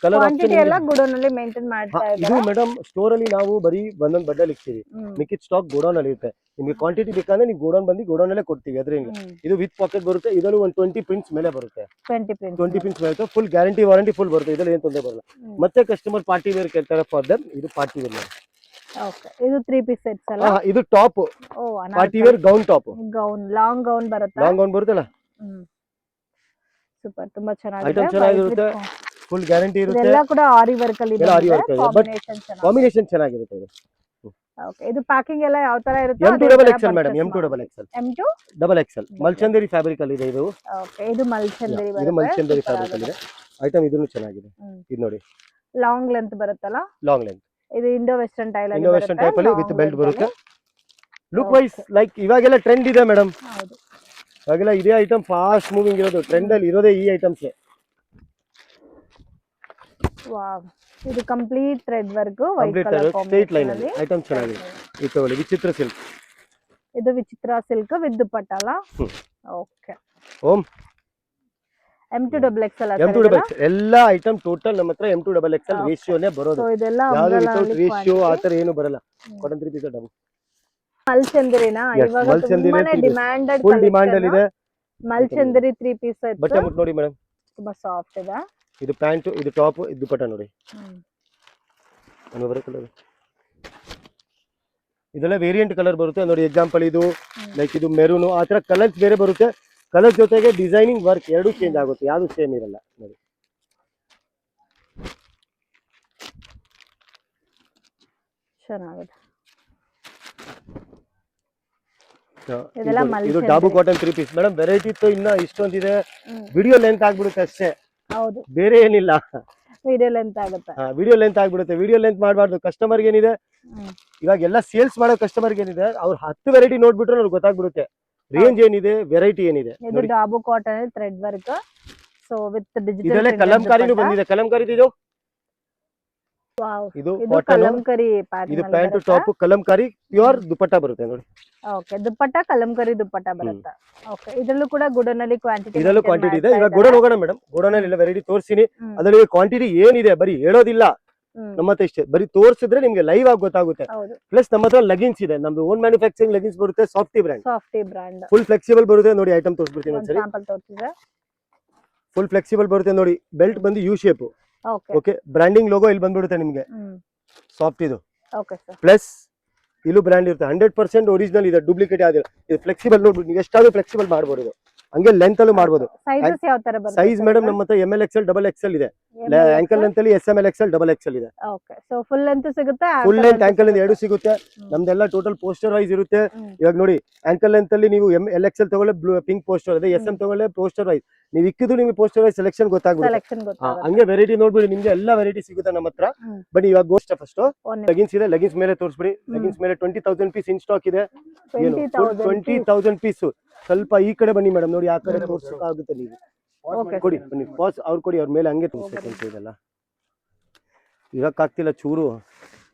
ಕಲರ್ ಕ್ವಾಂಟಿಟಿ ಎಲ್ಲ ಗೋಡೌನ್ ಅಲ್ಲಿ ಮೇಂಟೈನ್ ಮಾಡ್ತಾ ಇದು ಇದ್ದಾರೆ. ಮೇಡಮ್ ಸ್ಟೋರ್ ಅಲ್ಲಿ ನಾವು ಬರೀ ಒಂದೊಂದು ಬಡ್ಡಲ್ಲಿ ಇಡ್ತೀವಿ. ಮಿಕ್ಕಿದ ಸ್ಟಾಕ್ ಗೋಡೌನ್ ಅಲ್ಲಿ ಇರುತ್ತೆ. ನಿಮಗೆ ಕ್ವಾಂಟಿಟಿ ಬೇಕಂದ್ರೆ ನೀವು ಗೋಡೌನ್ ಬಂದು ಗೋಡೌನ್ ಅಲ್ಲೇ ಕೊಡ್ತೀವಿ. ಅದರಿಂದ ಇದು ವಿತ್ ಪಾಕೆಟ್ ಬರುತ್ತೆ. ಇದರಲ್ಲಿ ಒಂದು 20 ಪ್ರಿಂಟ್ಸ್ ಮೇಲೆ ಬರುತ್ತೆ. 20 ಪ್ರಿಂಟ್ಸ್ ಬರುತ್ತೆ. ಫುಲ್ ಗ್ಯಾರಂಟಿ ವಾರಂಟಿ ಫುಲ್ ಬರುತ್ತೆ. ಇದರಲ್ಲಿ ಏನು ತೊಂದರೆ ಬರಲ್ಲ. ಮತ್ತೆ ಕಸ್ಟಮರ್ ಪಾರ್ಟಿ ವೇರ್ ಕೇಳ್ತಾರೆ ಫಾರ್ ದಮ್. ಇದು ಪಾರ್ಟಿ ವೇರ್. ಓಕೆ, ಇದು 3 ಪೀಸ್ ಸೆಟ್ಸ್ ಅಲ್ಲ? ಇದು top. Oh, party wear gown top. Gown, long gown ಬರುತ್ತೆ. ಲಾಂಗ್ ಗೌನ್ ಬರುತ್ತಲ್ಲ. ಸೂಪರ್, ತುಂಬಾ ಚೆನ್ನಾಗಿದೆ. ಐಟಮ್ ಚೆನ್ನಾಗಿರುತ್ತೆ. ಫುಲ್ ಗ್ಯಾರಂಟಿ ಇರುತ್ತೆ. ಎಲ್ಲ ಕೂಡ ಆರಿ ವರ್ಕ್ ಅಲ್ಲಿ ಇದೆ. ಕಾಂಬಿನೇಷನ್ ಚೆನ್ನಾಗಿರುತ್ತೆ ಇದು. ಓಕೆ, ಇದು ಪ್ಯಾಕಿಂಗ್ ಎಲ್ಲ ಯಾವ ತರ ಇರುತ್ತೆ? M2XL madam, M2XL. M2XL ಮಲ್ಚಂದೇರಿ fabric ಅಲ್ಲಿ ಇದೆ ಇದು. ಓಕೆ, ಇದು ಮಲ್ಚಂದೇರಿ ಬರುತ್ತೆ. ಇದು ಮಲ್ಚಂದೇರಿ ಫ್ಯಾಬ್ರಿಕ್ ಅಲ್ಲಿ ಇದೆ. ಐಟಮ್ ಇದನ್ನು ಚೆನ್ನಾಗಿದೆ. ಇದು ನೋಡಿ, ಲಾಂಗ್ ಲೆಂತ್ ಬರುತ್ತಲ್ಲ? Long length. ಇದು ಇಂಡೋ ವೆಸ್ಟರ್ನ್ ಟೈಲ್ ಅಲ್ಲಿ ಇಂಡೋ ವೆಸ್ಟರ್ನ್ ಟೈಪ್ ಅಲ್ಲಿ ವಿತ್ ಬೆಲ್ಟ್ ಬರುತ್ತೆ. ಲುಕ್ ವೈಸ್ ಲೈಕ್ ಇವಾಗೆಲ್ಲ ಟ್ರೆಂಡ್ ಇದೆ ಮೇಡಮ್. ಹೌದು, ಇವಾಗೆಲ್ಲ ಇದೇ ಐಟಮ್ ಫಾಸ್ಟ್ ಮೂವಿಂಗ್ ಇರೋದು. ಟ್ರೆಂಡ್ ಅಲ್ಲಿ ಇರೋದೇ ಈ ಐಟಮ್ಸ್. ವಾವ್, ಇದು complete thread work, white colour straight line ಅಲ್ಲಿ ಐಟಮ್ ಚೆನ್ನಾಗಿದೆ. ಇದು ತಗೊಳ್ಳಿ, ವಿಚಿತ್ರ ಸಿಲ್ಕ್. ಇದು ವಿಚಿತ್ರ ಸಿಲ್ಕ್ ವಿತ್ ದುಪಟ್ಟ ಅಲ್ಲ? ಓಕೆ. ಓಮ್ M2XL M2XL ಎಲ್ಲ ಐಟಮ್ ಟೋಟಲ್ ನಮ್ಮ ಹತ್ರ M2XL ರೇಷಿಯೋನೇ ಬರೋದು. ಸೊ ಇದೆಲ್ಲ ಯಾವುದು ವಿತೌಟ್ ರೇಷಿಯೋ ಆತರ ಏನು ಬರಲ್ಲ. ಕಾಟನ್ 3 ಪೀಸ್ ಡಬಲ್ ಮಲ್ಚಂದರಿನಾ ಇವಾಗ ತುಂಬಾನೇ ಡಿಮ್ಯಾಂಡೆಡ್ ಫುಲ್ ಡಿಮಾಂಡ್ ಅಲ್ಲಿ ಇದೆ. ಮಲ್ಚಂದರಿ 3 ಪೀಸ್ ಸೆಟ್ ಬಟ್ಟೆ ಮುಟ್ಟು ನೋಡಿ ಮೇಡಮ್, ತುಂಬಾ ಸಾಫ್ಟ್ ಇದೆ. ಇದು ಪ್ಯಾಂಟ್, ಇದು ಟಾಪ್, ಇದು ದುಪಟ್ಟ ನೋಡಿ. ಬರೋ ಕಲರ್ ಇದೆಲ್ಲ ವೇರಿಯಂಟ್ ಕಲರ್ ಬರುತ್ತೆ ನೋಡಿ. ಎಕ್ಸಾಂಪಲ್ ಇದು ಲೈಕ್ ಇದು ಮೆರೂನು, ಆ ತರ ಕಲರ್ಸ್ ಬೇರೆ ಬರುತ್ತೆ. ಕಲರ್ ಜೊತೆಗೆ ಡಿಸೈನಿಂಗ್ ವರ್ಕ್ ಎರಡು ಚೇಂಜ್ ಆಗುತ್ತೆ. ಯಾವುದು ಸೇಮ್ ಇರಲ್ಲ ನೋಡಿ. ಚೆನ್ನಾಗಿದೆ. ಇದು ಡಾಬು ಕಾಟನ್ 3 ಪೀಸ್ ಮೇಡಮ್. ವೆರೈಟಿ ಇತ್ತು ಇನ್ನ ಇಷ್ಟೊಂದಿದೆ. ವಿಡಿಯೋ ಲೆಂತ್ ಆಗ್ಬಿಡುತ್ತೆ ಅಷ್ಟೇ, ಹೌದು, ಬೇರೆ ಏನಿಲ್ಲ. ವಿಡಿಯೋ ಲೆಂತ್ ಆಗುತ್ತೆ. ವಿಡಿಯೋ ಲೆಂತ್ ಆಗ್ಬಿಡುತ್ತೆ. ವಿಡಿಯೋ ಲೆಂತ್ ಮಾಡಬಾರ್ದು. ಕಸ್ಟಮರ್ಗೆ ಏನಿದೆ ಇವಾಗ ಎಲ್ಲ ಸೇಲ್ಸ್ ಮಾಡೋ ಕಸ್ಟಮರ್ಗೆ ಏನಿದೆ, ಅವ್ರು 10 ವೆರೈಟಿ ನೋಡ್ಬಿಟ್ರೆ ಅವ್ರಿಗೆ ಗೊತ್ತಾಗ್ಬಿಡುತ್ತೆ ರೇಂಜ್ ಏನಿದೆ, ವೆರೈಟಿ ಏನಿದೆ. ಇದು ಡಾಬು cotton thread work, so with digital. ಇದೆಲ್ಲ ಕಲಂಕಾರಿನೂ ಬಂದಿದೆ. ಕಲಂಕಾರಿ ಇದು. ವಾವ್, ಇದು ಕಲಂಕಾರಿ ಪ್ಯಾಟರ್ನ್. ಇದು pant top Kalamkari pure dupatta ಬರುತ್ತೆ ನೋಡಿ. ಓಕೆ, ದುಪಟ್ಟ ಕಲಂಕಾರಿ ದುಪಟ್ಟ ಬರುತ್ತೆ. ಓಕೆ, ಇದರಲ್ಲೂ ಕೂಡ ಗೋಡನ್ ಅಲ್ಲಿ ಕ್ವಾಂಟಿಟಿ ಇದರಲ್ಲೂ ಕ್ವಾಂಟಿಟಿ ಇದೆ. ಇವಾಗ ಗೋಡನ್ ಹೋಗೋಣ ಮೇಡಮ್. ಗೋಡನ್ ಅಲ್ಲಿ ವೆರೈಟಿ ತೋರಿಸ್ತೀನಿ. ಅದರಲ್ಲಿ ಕ್ವಾಂಟಿಟಿ ಏನಿದೆ ಬರೀ ಹೇಳೋದಿಲ್ಲ ನಮ್ಮ ಹತ್ರ ಇಷ್ಟೇ. ಬರೀ ತೋರಿಸಿದ್ರೆ ನಿಮ್ಗೆ ಲೈವ್ ಆಗಿ ಗೊತ್ತಾಗುತ್ತೆ. ಪ್ಲಸ್ ನಮ್ಮ ಹತ್ರ ಲೆಗಿನ್ಸ್ ಇದೆ. ನಮ್ದು ಓನ್ ಮ್ಯಾನುಫ್ಯಾಕ್ಚರಿಂಗ್ ಲೆಗಿನ್ಸ್ ಬರುತ್ತೆ. ಸಾಫ್ಟಿ ಬ್ರ್ಯಾಂಡ್ ಫುಲ್ ಫ್ಲೆಕ್ಸಿಬಲ್ ಬರುತ್ತೆ ನೋಡಿ. ಐಟಮ್ ತೋರಿಸ್ಬಿಡ್ತೀನಿ ಒಂದ್ಸರಿ. ಸ್ಯಾಂಪಲ್ ತೋರಿಸಿದ್ರೆ ಫುಲ್ ಫ್ಲೆಕ್ಸಿಬಲ್ ಬರುತ್ತೆ ನೋಡಿ. ಬೆಲ್ಟ್ ಬಂದು U shape. Okay, branding logo ಇಲ್ಲಿ ಬಂದ್ಬಿಡುತ್ತೆ ನಿಮ್ಗೆ. ಸಾಫ್ಟ್ ಇದು. Okay sir. ಪ್ಲಸ್ ಇಲ್ಲೂ ಬ್ರ್ಯಾಂಡ್ ಇರುತ್ತೆ. 100% ಒರಿಜಿನಲ್ ಇದೆ, ಡೂಪ್ಲಿಕೇಟ್ ಯಾವ್ದಿಲ್ಲ. ಇದು ಫ್ಲೆಕ್ಸಿಬಲ್ ನೋಡ್ಬಿಟ್ಟು ನೀವು ಎಷ್ಟಾದ್ರೂ ಫ್ಲೆಕ್ಸಿಬಲ್ ಮಾಡ್ಬೋದು. ಇದು ಹಂಗೆ ಲೆಂತ್ ಅಲ್ಲೂ ಮಾಡ್ಬೋದು. ಸೈಜಸ್ ಯಾವ ತರ ಬರುತ್ತೆ? ಸೈಜ್ ಮೇಡಮ್ ನಮ್ಮ ಹತ್ರ ML XL XXL ಇದೆ. ಆಂಕಲ್ ಲೆಂತ್ ಅಲ್ಲಿ SML XL XXL ಇದೆ. ಓಕೆ, ಸೋ ಫುಲ್ ಲೆಂತ್ ಸಿಗುತ್ತೆ, ಫುಲ್ ಲೆಂತ್ ಆಂಕಲ್ ಲೆಂತ್ ಎರಡು ಸಿಗುತ್ತೆ. ನಮ್ದೆಲ್ಲ ಟೋಟಲ್ ಪೋಸ್ಟರ್ ವೈಸ್ ಇರುತ್ತೆ. ಇವಾಗ ನೋಡಿ, ಆಂಕಲ್ ಲೆಂತ್ ಅಲ್ಲಿ ನೀವು ML XL ತಗೊಳ್ಳೆ ಪಿಂಕ್ ಪೋಸ್ಟರ್ ಇದೆ, SM ತಗೊಳ್ಳೆ ಪೋಸ್ಟರ್ ವೈಸ್. ನೀವು ಇಕ್ಕಿದ್ರು ನಿಮಗೆ ಪೋಸ್ಟರ್ ವೈಸ್ ಸೆಲೆಕ್ಷನ್ ಗೊತ್ತಾಗುತ್ತೆ. ಹಂಗೆ ವೆರೈಟಿ ನೋಡ್ಬಿಡಿ, ನಿಮ್ಗೆ ಎಲ್ಲ ವೆರೈಟಿ ಸಿಗುತ್ತೆ ನಮ್ಮ ಹತ್ರ. ಬಟ್ ಇವಾಗ ಗೋಸ್ಟ್ ಫಸ್ಟ್ ಲೆಗಿನ್ಸ್ ಇದೆ. ಲೆಗಿನ್ಸ್ ಮೇಲೆ ತೋರಿಸ್ಬಿಡಿ. ಲೆಗಿನ್ಸ್ ಮೇಲೆ 20,000 ಪೀಸ್ ಇನ್ ಸ್ಟಾಕ್ ಇದೆ. 20,000 ಪೀಸ್. ಸ್ವಲ್ಪ ಈ ಕಡೆ ಬನ್ನಿ ಮೇಡಮ್, ನೋಡಿ ಆ ಕಡೆ ತೋರ್ಸಕ್ಕಾಗುತ್ತೆ. ನೀವು ಕೊಡಿ, ಬನ್ನಿ ಪಾಸ್ ಅವ್ರು ಕೊಡಿ, ಅವ್ರ ಮೇಲೆ ಹಂಗೆ ತೋರಿಸ್ಬೇಕಂತ ಇದೆಲ್ಲ ಇರಕ್ಕಾಗ್ತಿಲ್ಲ ಚೂರು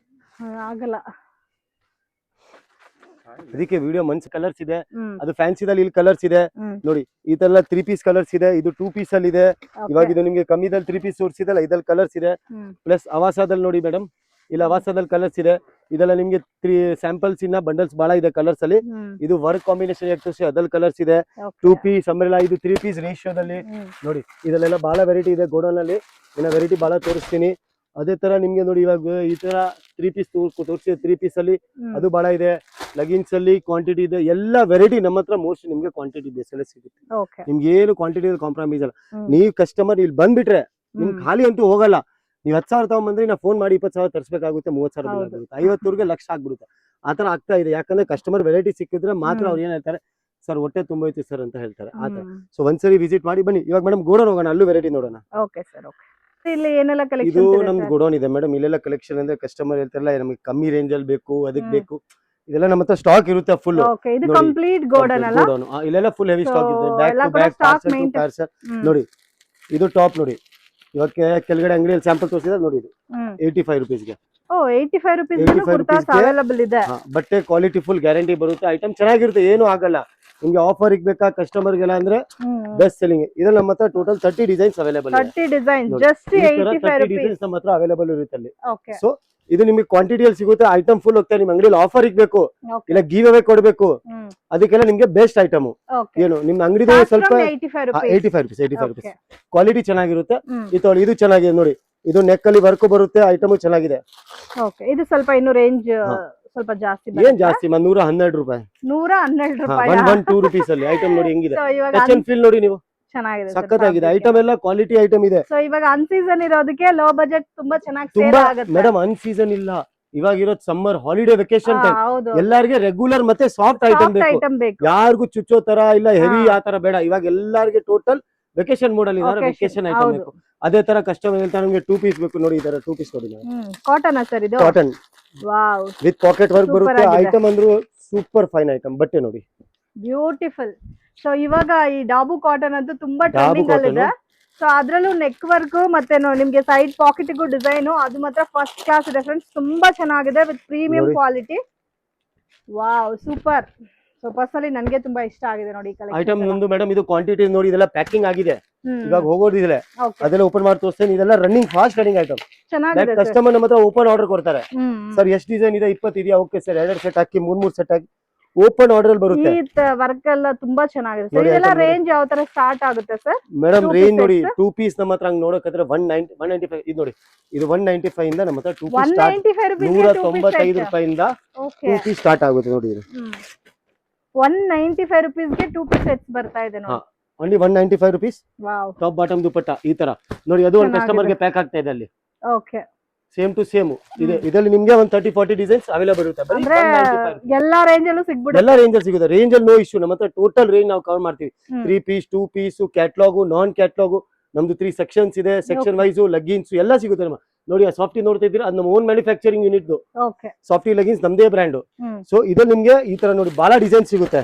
ಆಗಲ್ಲ. ಅದಕ್ಕೆ ವಿಡಿಯೋ ಮನ್ಸ್ ಕಲರ್ಸ್ ಇದೆ. ಅದು ಫ್ಯಾನ್ಸಿದಲ್ಲಿ ಇಲ್ಲಿ ಕಲರ್ಸ್ ಇದೆ ನೋಡಿ. ಇದೆಲ್ಲ 3 ಪೀಸ್ ಕಲರ್ಸ್ ಇದೆ. ಇದು 2 ಪೀಸ್ ಅಲ್ಲಿ ಇದೆ. ಇವಾಗ ಇದು ನಿಮ್ಗೆ ಕಮ್ಮಿದಲ್ಲಿ 3 ಪೀಸ್ ತೋರಿಸಿದಲ್ಲ, ಇದ್ರಲ್ಲಿ ಕಲರ್ಸ್ ಇದೆ. ಪ್ಲಸ್ ಅವಾಸಾದಲ್ಲಿ ನೋಡಿ ಮೇಡಮ್, ಇಲ್ಲ ಅವಾಸಾದಲ್ಲಿ ಕಲರ್ಸ್ ಇದೆ. ಇದೆಲ್ಲ ನಿಮ್ಗೆ 3 ಸ್ಯಾಂಪಲ್ಸ್ ಇನ್ನ ಬಂಡಲ್ಸ್ ಬಹಳ ಇದೆ ಕಲರ್ಸ್ ಅಲ್ಲಿ. ಇದು ವರ್ಕ್ ಕಾಂಬಿನೇಷನ್ ಅದ್ರಲ್ಲಿ ಕಲರ್ಸ್ ಇದೆ. 2 ಪೀಸ್ ಅಂಬ್ರೆಲಾ, ಇದು 3 ಪೀಸ್ ರೇಷಿಯೋದಲ್ಲಿ ನೋಡಿ. ಇದೆಲ್ಲ ಬಹಳ ವೆರೈಟಿ ಇದೆ ಗೋಡೌನ್ ಅಲ್ಲಿ. ಇನ್ನ ವೆರೈಟಿ ಬಹಳ ತೋರಿಸ್ತೀನಿ. ಅದೇ ತರ ನಿಮ್ಗೆ ನೋಡಿ, ಇವಾಗ ಈ ತರ 3 ಪೀಸ್ ತೋರಿಸಿ 3 ಪೀಸ್ ಅಲ್ಲಿ ಅದು ಬಹಳ ಇದೆ. ಲಗಿನ್ಸ್ ಅಲ್ಲಿ ಕ್ವಾಂಟಿಟಿ ಇದೆ. ಎಲ್ಲ ವೆರೈಟಿ ನಮ್ಮ ಹತ್ರ ಮೋಸ್ಟ್ ನಿಮ್ಗೆ ಕ್ವಾಂಟಿಟಿ ಬೇಸಲ್ಲೇ ಸಿಗುತ್ತೆ. ನಿಮ್ಗೆ ಏನು ಕ್ವಾಂಟಿಟಿ ಕಾಂಪ್ರಮೈಸ್ ಅಲ್ಲ. ನೀವು ಕಸ್ಟಮರ್ ಇಲ್ಲಿ ಬಂದ್ಬಿಟ್ರೆ ನಿಮ್ಗೆ ಖಾಲಿ ಅಂತೂ ಹೋಗಲ್ಲ. ನೀವು 10,000 ತಗೊಂಡ್ಬಂದ್ರೆ ನಾ ಫೋನ್ ಮಾಡಿ 20,000 ತರಿಸಬೇಕಾಗುತ್ತೆ, 30,000 ಬಿಲ್ ಆಗುತ್ತೆ, 50,000 ಲಕ್ಷ ಆಗ್ಬಿಡುತ್ತೆ. ಆತರ ಆಗ್ತಾ ಇದೆ. ಯಾಕಂದ್ರೆ ಕಸ್ಟಮರ್ ವೆರೈಟಿ ಸಿಕ್ಕಿದ್ರೆ ಮಾತ್ರ ಅವ್ರು ಏನ್ ಹೇಳ್ತಾರೆ, ಸರ್ ಹೊಟ್ಟೆ ತುಂಬೈತಿ ಸರ್ ಅಂತ ಹೇಳ್ತಾರೆ. ಆತರ ಸೊ ಒಂದ್ಸರಿ ವಿಸಿಟ್ ಮಾಡಿ ಬನ್ನಿ. ಇವಾಗ ಮೇಡಮ್ ಗೋಡೌನ್ ಹೋಗೋಣ, ಅಲ್ಲೂ ವೆರೈಟಿ ನೋಡೋಣ. Okay sir. ಓಕೆ, ಇಲ್ಲಿ ಏನೆಲ್ಲ ಕಲೆಕ್ಷನ್ ಇದು ನಮ್ದು ಗೋಡೌನ್ ಇದೆ ಮೇಡಮ್. ಇಲ್ಲೆಲ್ಲ ಕಲೆಕ್ಷನ್ ಅಂದ್ರೆ ಕಸ್ಟಮರ್ ಹೇಳ್ತಾರಲ್ಲ, ನಮಗೆ ಕಮ್ಮಿ ರೇಂಜ್ ಅಲ್ಲಿ ಬೇಕು, ಅದಕ್ಕೆ ಬೇಕು. ಇದೆಲ್ಲ ನಮ್ಮ ಹತ್ರ ಸ್ಟಾಕ್ ಇರುತ್ತೆ ಫುಲ್. ಓಕೆ, ಇದು ನೋಡಿ, ಕಂಪ್ಲೀಟ್ ಗೋಡನ್ ಅಲ್ಲ? ಇಲ್ಲೆಲ್ಲ ಫುಲ್ ಹೆವಿ ಸ್ಟಾಕ್ ಇದೆ, ಬ್ಯಾಕ್ ಎಲ್ಲ ಟು ಕೂಡ back, stock parcel to maintain- parcel. ನೋಡಿ ಇದು ಟಾಪ್ ನೋಡಿ, ಇವಾಗ ಕೆಳಗಡೆ ಅಂಗಡಿಯಲ್ಲಿ ಸ್ಯಾಂಪಲ್ ತೋರಿಸಿದ್ರೆ ನೋಡಿ, ಇದು 85 rupeesಗೆ. ಓ 85 rupees 85 ಕುರ್ತಾಸ್ rupeesಗೆ ಅವೈಲೇಬಲ್ ಇದೆ. ಬಟ್ಟೆ ಕ್ವಾಲಿಟಿ ಫುಲ್ ಗ್ಯಾರಂಟಿ ಬರುತ್ತೆ, ಐಟಮ್ ಚೆನ್ನಾಗಿರುತ್ತೆ, ಏನು ಆಗಲ್ಲ. ನಿಮ್ಗೆ ಆಫರ್ ಬೇಕಾ ಕಸ್ಟಮರ್ಗೆಲ್ಲ ಅಂದ್ರೆ ಬೆಸ್ಟ್ ಸೆಲ್ಲಿಂಗ್. ಇದ್ರಲ್ಲಿ ನಮ್ಮ ಹತ್ರ ಟೋಟಲ್ 30 ಡಿಸೈನ್ಸ್ ಅವೈಲೇಬಲ್ ಇದೆ. 30 ಡಿಸೈನ್ಸ್ ನೋಡಿ, ಜಸ್ಟ್ ಈ ತರ 85 30 rupees. ಡಿಸೈನ್ಸ್ ನಮ್ಮ ಹತ್ರ ಅವೈಲೇಬಲ್ ಇರುತ್ತೆ ಅಲ್ಲಿ. ಓಕೆ ಸೊ ಇದು ನಿಮಗೆ ಕ್ವಾಂಟಿಟಿಯಲ್ಲಿ ಸಿಗುತ್ತೆ, ಐಟಮ್ ಫುಲ್ ಹೋಗ್ತಾ ನಿಮ್ ಅಂಗಡಿಯಲ್ಲಿ ಆಫರ್ ಇರ್ಬೇಕು, ಓಕೆ ಇಲ್ಲ ಗಿವ್ ಅವೇ ಕೊಡ್ಬೇಕು, ಅದಕ್ಕೆಲ್ಲ ನಿಮ್ಗೆ ಬೆಸ್ಟ್ ಐಟಮ್. ಓಕೆ ಏನು ನಿಮ್ ಅಂಗಡಿದು ಸ್ವಲ್ಪ 85 rupees. 85 rupees ಕ್ವಾಲಿಟಿ ಚೆನ್ನಾಗಿರುತ್ತೆ. ಹ್ಮ್. ಇದು ಚೆನ್ನಾಗಿದೆ ನೋಡಿ, ಇದು ನೆಕ್ ಅಲ್ಲಿ ವರ್ಕ್ ಬರುತ್ತೆ, ಐಟಮ್ ಚೆನ್ನಾಗಿದೆ. ಓಕೆ, ಇದು ಸ್ವಲ್ಪ ಇನ್ನು ರೇಂಜ್ ಸ್ವಲ್ಪ ಜಾಸ್ತಿ ಏನ್ ಜಾಸ್ತಿ 112 ರೂಪಾಯಿ, 112 ರೂಪಾಯಿ. 112 rupees ಅಲ್ಲಿ ಐಟಮ್ ನೋಡಿ ಹೆಂಗಿದೆ. So, ಇವಾಗ ಟಚ್ ಅಂಡ್ ಫೀಲ್ ನೋಡಿ ನೀವು, ಚೆನ್ನಾಗಿದೆ ಸಖತ್ತಾಗಿದೆ ಐಟಮ್, ಎಲ್ಲ ಕ್ವಾಲಿಟಿ ಐಟಮ್ ಇದೆ. ಸೊ ಇವಾಗ ಅನ್ ಸೀಸನ್ ಇರೋದಕ್ಕೆ ಲೋ ಬಜೆಟ್ ತುಂಬಾ ಚೆನ್ನಾಗಿ ಸೇಲ್ ತುಂಬಾ ಆಗುತ್ತೆ. ಮೇಡಮ್ ಅನ್ ಸೀಸನ್ ಇಲ್ಲ, ಇವಾಗ ಇರೋದು ಸಮ್ಮರ್ ಹಾಲಿಡೇ ವೆಕೇಶನ್ ಟೈಮ್. ಹೌದು, ಎಲ್ಲಾರ್ಗೆ ರೆಗ್ಯುಲರ್ ಮತ್ತೆ ಸಾಫ್ಟ್ ಐಟಮ್ ಬೇಕು, ಐಟಮ್ ಬೇಕು. ಯಾರಿಗೂ ಚುಚ್ಚೋ ತರ ಇಲ್ಲ, ಹೆವಿ ಆ ತರ ಬೇಡ. ಇವಾಗ ಎಲ್ಲಾರ್ಗೆ ಟೋಟಲ್ ವೆಕೇಶನ್ ಮೂಡ್ ಅಲ್ಲಿ ಇದಾರೆ, ವೆಕೇಶನ್ ಐಟಮ್ ಹೌದು. ಬೇಕು. ಅದೇ ತರ ಕಸ್ಟಮರ್ ಹೇಳ್ತಾರೆ ನಮಗೆ 2 ಪೀಸ್ ಬೇಕು, ನೋಡಿ ಈ ತರ 2 ಪೀಸ್ ನೋಡಿ, ಕಾಟನ್ ಸರ್ ಇದು? Cotton wow, with packet work Super ಬರುತ್ತೆ. ಆಗಿದೆ. ಐಟಮ್ ಅಂದ್ರೂ ಸೂಪರ್ ಫೈನ್ ಐಟಮ್, ಬಟ್ಟೆ ನೋಡಿ ಬ್ಯೂಟಿಫುಲ್. ಸೊ ಇವಾಗ ಈ ಡಾಬು ಕಾಟನ್ ಅಂತೂ ತುಂಬಾ ಡಾಬು ಟ್ರೆಂಡಿಂಗ್ ಅಲ್ಲಿ ಇದೆ. ಕಾಟನ್ ಸೊ ಅದ್ರಲ್ಲೂ ನೆಕ್ ವರ್ಕ್ ಮತ್ತೆ ನಿಮ್ಗೆ ಸೈಡ್ ಪಾಕೆಟ್ ಡಿಸೈನ್ ಅದು ಮಾತ್ರ ಫಸ್ಟ್ ಕ್ಲಾಸ್ ಇದೆ ಫ್ರೆಂಡ್ಸ್, ತುಂಬಾ ಚೆನ್ನಾಗಿದೆ ವಿತ್ ಪ್ರೀಮಿಯಂ ನೋಡಿ. Quality. Wow, super. So personally ನನಗೆ ತುಂಬಾ ಇಷ್ಟ ಆಗಿದೆ ನೋಡಿ ಐಟಮ್ ಒಂದು ಮೇಡಮ್. ಇದು ಕ್ವಾಂಟಿಟಿ ನೋಡಿ, ಇದೆಲ್ಲ ಪ್ಯಾಕಿಂಗ್ ಆಗಿದೆ, ಇವಾಗ ಹೋಗೋದಿದೆ, ಓಕೆ, ಅದೆಲ್ಲ ಓಪನ್ ಮಾಡಿ ತೋರಿಸ್ತೇನೆ. ಇದೆಲ್ಲ ರನ್ನಿಂಗ್ ಫಾಸ್ಟ್ ರನ್ನಿಂಗ್ ಐಟಮ್. ಚೆನ್ನಾಗಿದೆ ಸರ್. ಕಸ್ಟಮರ್ ನಮ್ಮ ಹತ್ರ ಓಪನ್ ಆರ್ಡರ್ ಕೊಡ್ತಾರೆ, ಸರ್ ಎಷ್ಟು ಡಿಸೈನ್ ಇದೆ, 20 ಇದೆಯಾ, ಓಕೆ ಸರ್ 2 ಸೆಟ್ ಹಾಕಿ 3 ಸೆಟ್ ಹಾಕಿ ಓಪನ್ ಆರ್ಡರ್ ಅಲ್ಲಿ ಬರುತ್ತೆ. ಈ ವರ್ಕ್ ಎಲ್ಲ ತುಂಬಾ ಚೆನ್ನಾಗಿದೆ ಸರ್. ನೋಡಿ, ಇದೆಲ್ಲ item ನೋಡಿ. ರೇಂಜ್ ಯಾವ ತರ ಸ್ಟಾರ್ಟ್ ಆಗುತ್ತೆ ಸರ್? ಮೇಡಮ್ 2 ರೇಂಜ್ piece ನೋಡಿ, sets? 2 ಪೀಸ್ ನಮ್ಮ ಹತ್ರ ಹಂಗ್ ನೋಡೋಕಂದ್ರೆ 195 ಇದು ನೋಡಿ, ಇದು 195 ಇಂದ ನಮ್ಮ ಹತ್ರ 2 ಪೀಸ್ ಸ್ಟಾರ್ಟ್, 195 rupees ಗೆ 2 piece 195 set. ರೂಪಾಯಿಂದ ಓಕೆ, 2 ಪೀಸ್ ಸ್ಟಾರ್ಟ್ ಆಗುತ್ತೆ ನೋಡಿ. ಇದು 195 rupees ಗೆ 2 piece sets ಬರ್ತಾ ಇದೆ ನೋಡಿ. Only 195 rupees. Wow, top bottom dupatta ಈ ತರ ನೋಡಿ, ಅದು ಒಂದು ಚೆನ್ನಾಗಿದೆ. ಕಸ್ಟಮರ್ ಗೆ ಪ್ಯಾಕ್ ಆಗ್ತಾ ಇದೆ ಅಲ್ಲಿ, ಓಕೆ. ಸೇಮ್ ಟು ಸೇಮ್ ಇದೆ. ಇದರಲ್ಲಿ ನಿಮ್ಗೆ ಒಂದು 30-40 ಡಿಸೈನ್ಸ್ ಅವೈಲೇಬಲ್ ಇರುತ್ತೆ, ಬರೀ ಅಂದ್ರೆ 195. ಎಲ್ಲಾ ರೇಂಜ್ ಅಲ್ಲೂ ಸಿಗ್ಬಿಡುತ್ತೆ. ಎಲ್ಲ ರೇಂಜ್ ಅಲ್ಲಿ ಸಿಗುತ್ತೆ, ರೇಂಜ್ ಅಲ್ಲಿ ನೋ ಇಶ್ಯೂ. ನಮ್ಮ ಹತ್ರ ಟೋಟಲ್ ರೇಂಜ್ ನಾವು ಕವರ್ ಮಾಡ್ತೀವಿ. 3 ಪೀಸ್ 2 ಪೀಸ್ ಕ್ಯಾಟ್ಲಾಗು ನಾನ್ ಕ್ಯಾಟ್ಲಾಗು, ನಮ್ದು 3 ಸೆಕ್ಷನ್ಸ್ ಇದೆ, ಸೆಕ್ಷನ್ ವೈಸ್ ಲಗ್ಗಿನ್ಸ್ ಎಲ್ಲ ಸಿಗುತ್ತೆ ನಮ್ಮ. ನೋಡಿ ಆ ಸಾಫ್ಟಿ ನೋಡ್ತಾ ಇದ್ದೀರಾ, ಅದು ನಮ್ಮ own manufacturing unit. Okay, softy leggings ನಮ್ದೇ ಬ್ರ್ಯಾಂಡ್. ಹ್ಮ್, ಸೊ ಇದ್ರಲ್ಲಿ ನಿಮ್ಗೆ ಈ ತರ ನೋಡಿ ಬಾಳ ಡಿಸೈನ್ ಸಿಗುತ್ತೆ